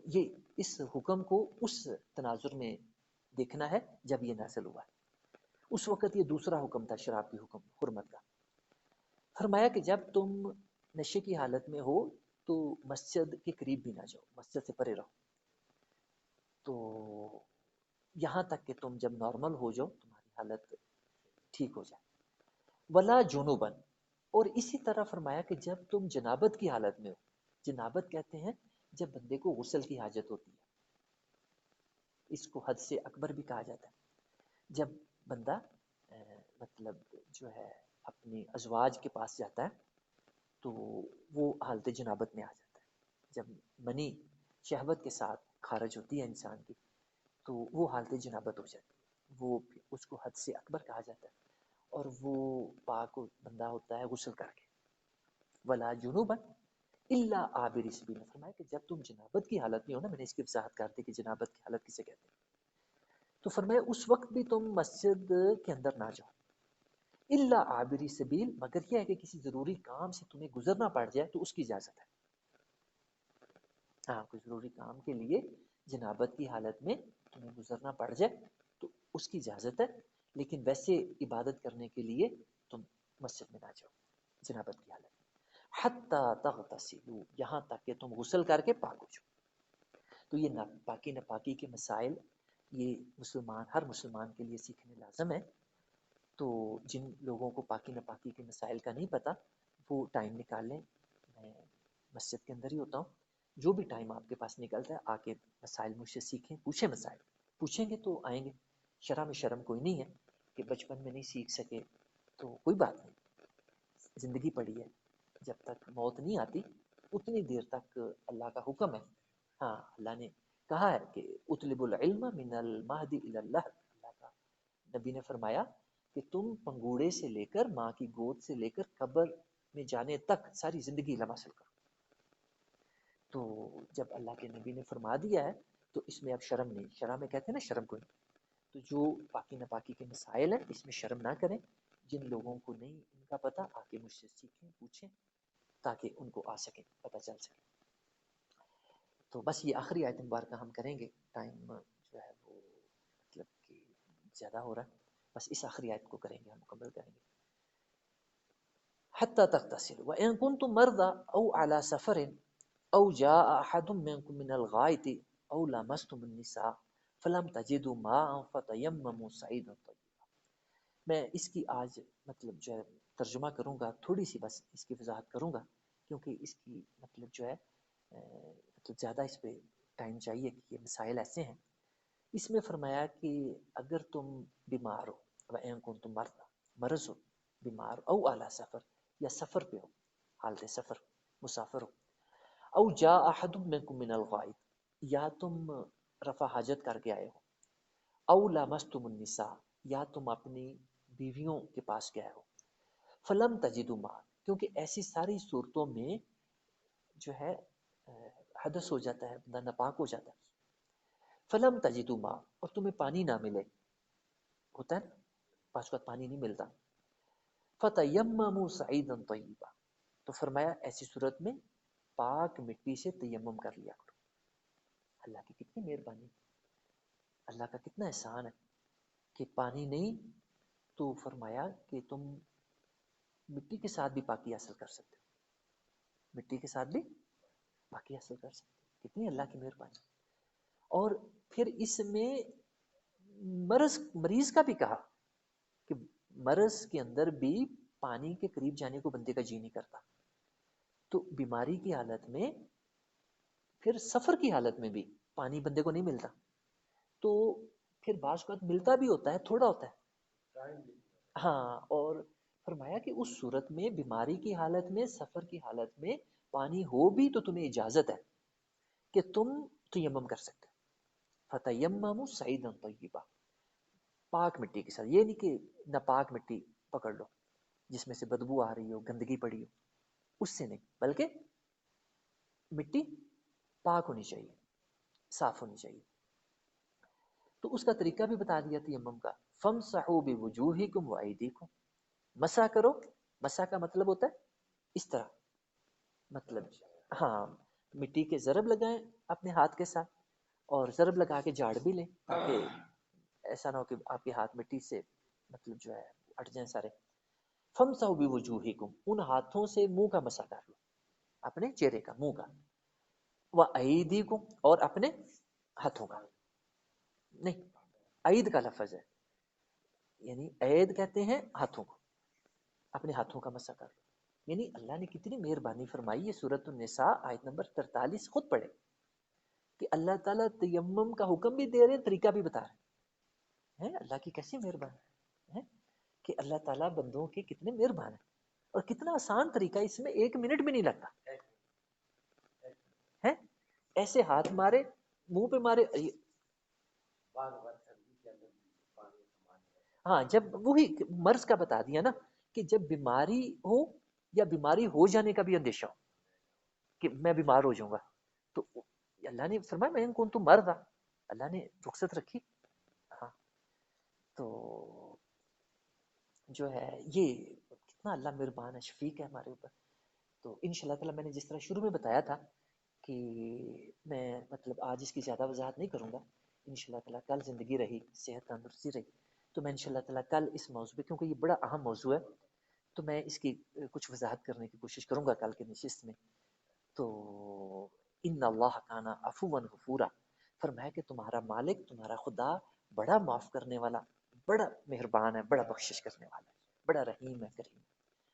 یہ اس حکم کو اس تناظر میں دیکھنا ہے جب یہ نازل ہوا ہے. اس وقت یہ دوسرا حکم تھا شراب کی حکم حرمت کا. فرمایا کہ جب تم نشے کی حالت میں ہو تو مسجد کے قریب بھی نہ جاؤ، مسجد سے پرے رہو. تو یہاں تک کہ تم جب نارمل ہو جاؤ، تمہاری حالت ٹھیک ہو جائے. ولا جنوبن، اور اسی طرح فرمایا کہ جب تم جنابت کی حالت میں ہو. جنابت کہتے ہیں جب بندے کو غسل کی حاجت ہوتی ہے، اس کو حد سے اکبر بھی کہا جاتا ہے. جب بندہ مطلب جو ہے اپنی ازواج کے پاس جاتا ہے تو وہ حالت جنابت میں آ جاتا ہے. جب منی شہوت کے ساتھ خارج ہوتی ہے انسان کی تو وہ حالت جنابت ہو جاتی ہے، وہ اس کو حد سے اکبر کہا جاتا ہے، اور وہ پاک بندہ ہوتا ہے غسل کر کے. ولا جنوبن الا عابر سبیل، فرمایا کہ جب تم جنابت کی حالت میں ہو نا، میں نے اس کی وضاحت کر دی کہ جنابت کی حالت کسے کہتے ہیں. تو فرمایا اس وقت بھی تم مسجد کے اندر نہ جاؤ. الا عابر سبیل، مگر یہ ہے کہ کسی ضروری کام سے تمہیں گزرنا پڑ جائے تو اس کی اجازت ہے. ہاں، کوئی ضروری کام کے لیے جنابت کی حالت میں تمہیں گزرنا پڑ جائے تو اس کی اجازت ہے، لیکن ویسے عبادت کرنے کے لیے تم مسجد میں نہ جاؤ جنابت کی حالت میں. حتی تغتسلوا، یہاں تک کہ تم غسل کر کے پاک ہو جاؤ. تو یہ ناپاکی کے مسائل یہ ہر مسلمان کے لیے سیکھنے لازم ہے. تو جن لوگوں کو پاکی ناپاکی کے مسائل کا نہیں پتا وہ ٹائم نکال لیں. میں مسجد کے اندر ہی ہوتا ہوں، جو بھی ٹائم آپ کے پاس نکلتا ہے آ کے مسائل مجھ سے سیکھیں، پوچھیں. مسائل پوچھیں گے تو آئیں گے، شرح میں شرم کوئی نہیں ہے کہ بچپن میں نہیں سیکھ سکے تو کوئی بات نہیں، زندگی پڑی ہے، جب تک موت نہیں آتی اتنی دیر تک اللہ کا حکم ہے. ہاں اللہ نے کہا ہے کہ اطلب العلم من المہد الی اللہ، اللہ کا نبی نے فرمایا کہ تم پنگوڑے سے لے کر ماں کی گود سے لے کر قبر میں جانے تک ساری زندگی علم حاصل کرو. تو جب اللہ کے نبی نے فرما دیا ہے تو اس میں اب شرم نہیں. شرح میں کہتے ہیں نا شرم کوئی. تو جو پاکی ناپاکی کے مسائل ہیں اس میں شرم نہ کریں. جن لوگوں کو نہیں ان کا پتہ آ کے مجھ سے سیکھیں، پوچھیں، تاکہ ان کو آ سکے، پتہ چل سکے. تو بس یہ آخری آیت مبارکہ ہم کریں گے، ٹائم جو ہے وہ مطلب کہ زیادہ ہو رہا ہے، بس اس آخری آیت کو کریں گے، ہم مکمل کریں گے. حتی تغتسلوا وإن كنتم مرضى أو على سفر أو جاء أحد منكم من الغائط أو لامستم النساء فلم تجدوا ماء فتيمموا صعيدا طيبا. میں اس کی آج مطلب جو ہے ترجمہ کروں گا، تھوڑی سی بس اس کی وضاحت کروں گا، کیونکہ اس کی مطلب جو ہے مطلب زیادہ اس پہ ٹائم چاہیے کہ یہ مسائل ایسے ہیں. اس میں فرمایا کہ اگر تم بیمار ہو، وَإِن كُنتُم مَرْضَىٰ، مرض ہو، بیمار او اعلیٰ سفر، یا سفر پہ ہو، حالت سفر، مسافر ہو، او جاء احد منکم من الغائط، یا تم رفع حاجت کر کے آئے ہو، او لامستم النساء، یا تم اپنی بیویوں کے پاس گئے ہو، فلم تجدوا ماء، کیونکہ ایسی ساری صورتوں میں جو ہے حدث ہو جاتا ہے، بندہ ناپاک ہو جاتا ہے. فلم تجدوا ماء، اور تمہیں پانی نہ ملے، ہوتا ہے نا بعض وقت پانی نہیں ملتا. فتیمموا صعیدا طیبا، تو فرمایا ایسی صورت میں پاک مٹی سے تیمم کر لیا کرو. اللہ کی کتنی مہربانی، اللہ کا کتنا احسان ہے کہ پانی نہیں تو فرمایا کہ تم مٹی کے ساتھ بھی پاکی حاصل کر سکتے ہو، مٹی کے ساتھ بھی پاکی حاصل کر سکتے ہو. کتنی اللہ کی مہربانی. اور پھر اس میں مریض کا بھی کہا کہ مرض کے اندر بھی پانی کے قریب جانے کو بندے کا جی نہیں کرتا. تو بیماری کی حالت میں، پھر سفر کی حالت میں بھی پانی بندے کو نہیں ملتا. تو پھر بعض اوقات ملتا بھی ہوتا ہے، تھوڑا ہوتا ہے. ہاں، اور فرمایا کہ اس صورت میں بیماری کی حالت میں، سفر کی حالت میں پانی ہو بھی تو تمہیں اجازت ہے کہ تم تیمم کر سکتے. فتیمموا صعیدا طیبا، پاک مٹی کے ساتھ. یہ نہیں کہ ناپاک مٹی پکڑ لو جس میں سے بدبو آ رہی ہو، گندگی پڑی ہو، اس سے نہیں، بلکہ مٹی پاک ہونی چاہیے، صاف ہونی چاہیے. تو اس کا طریقہ بھی بتا دیا تیمم کا. فامسحوا بوجوہکم وایدیکم، مسح کرو. مسح کا مطلب ہوتا ہے اس طرح، مطلب ہاں مٹی کے ضرب لگائیں اپنے ہاتھ کے ساتھ، اور ضرب لگا کے جھاڑ بھی لیں، تاکہ ایسا نہ ہو کہ آپ کے ہاتھ مٹی سے مطلب جو ہے اٹ جائیں سارے. فامسحوا بوجوہکم، ان ہاتھوں سے منہ کا مسح کر لو، اپنے چہرے کا، منہ کا. وایدیکم، اور اپنے ہاتھوں کا. نہیں، عید کا لفظ ہے، یعنی عید کہتے ہیں ہاتھوں کو، اپنے ہاتھوں کا مسح کر لو. یعنی اللہ نے کتنی مہربانی فرمائی. یہ سورۃ النساء آیت نمبر 43 خود پڑھے کہ اللہ تعالیٰ تیمم کا حکم بھی دے رہے ہیں، طریقہ بھی بتا رہے ہیں. اللہ کی کیسی مہربانی ہے کہ اللہ تعالیٰ بندوں کے کتنے مہربان ہیں، اور کتنا آسان طریقہ، اس میں 1 منٹ بھی نہیں لگتا ہے. ایسے ہاتھ مارے، منہ پہ مارے. ہاں، جب وہی مرض کا بتا دیا نا کہ جب بیماری ہو یا بیماری ہو جانے کا بھی اندیشہ ہو کہ میں بیمار ہو جاؤں گا، تو اللہ نے فرمایا میں کون تو مرض، اللہ نے رخصت رکھی. ہاں، تو جو ہے یہ کتنا اللہ مہربان ہے، شفیق ہے ہمارے اوپر. تو انشاءاللہ تعالیٰ میں نے جس طرح شروع میں بتایا تھا کہ میں مطلب آج اس کی زیادہ وضاحت نہیں کروں گا. انشاءاللہ تعالیٰ کل زندگی رہی، صحت تندرستی رہی تو میں انشاءاللہ تعالیٰ کل اس موضوع پہ، کیونکہ یہ بڑا اہم موضوع ہے، تو میں اس کی کچھ وضاحت کرنے کی کوشش کروں گا کل کے نشست میں. تو ان اللہ کان عفوا غفورا، فرمایا کہ تمہارا مالک، تمہارا خدا بڑا معاف کرنے والا، بڑا مہربان ہے، بڑا بخشش کرنے والا ہے، بڑا رحیم ہے، کریم.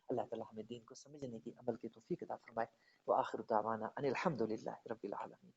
اللہ تعالیٰ ہمیں دین کو سمجھنے کی، عمل کی توفیق عطا فرمائے. وآخر دعوانا ان الحمد للہ رب العالمین.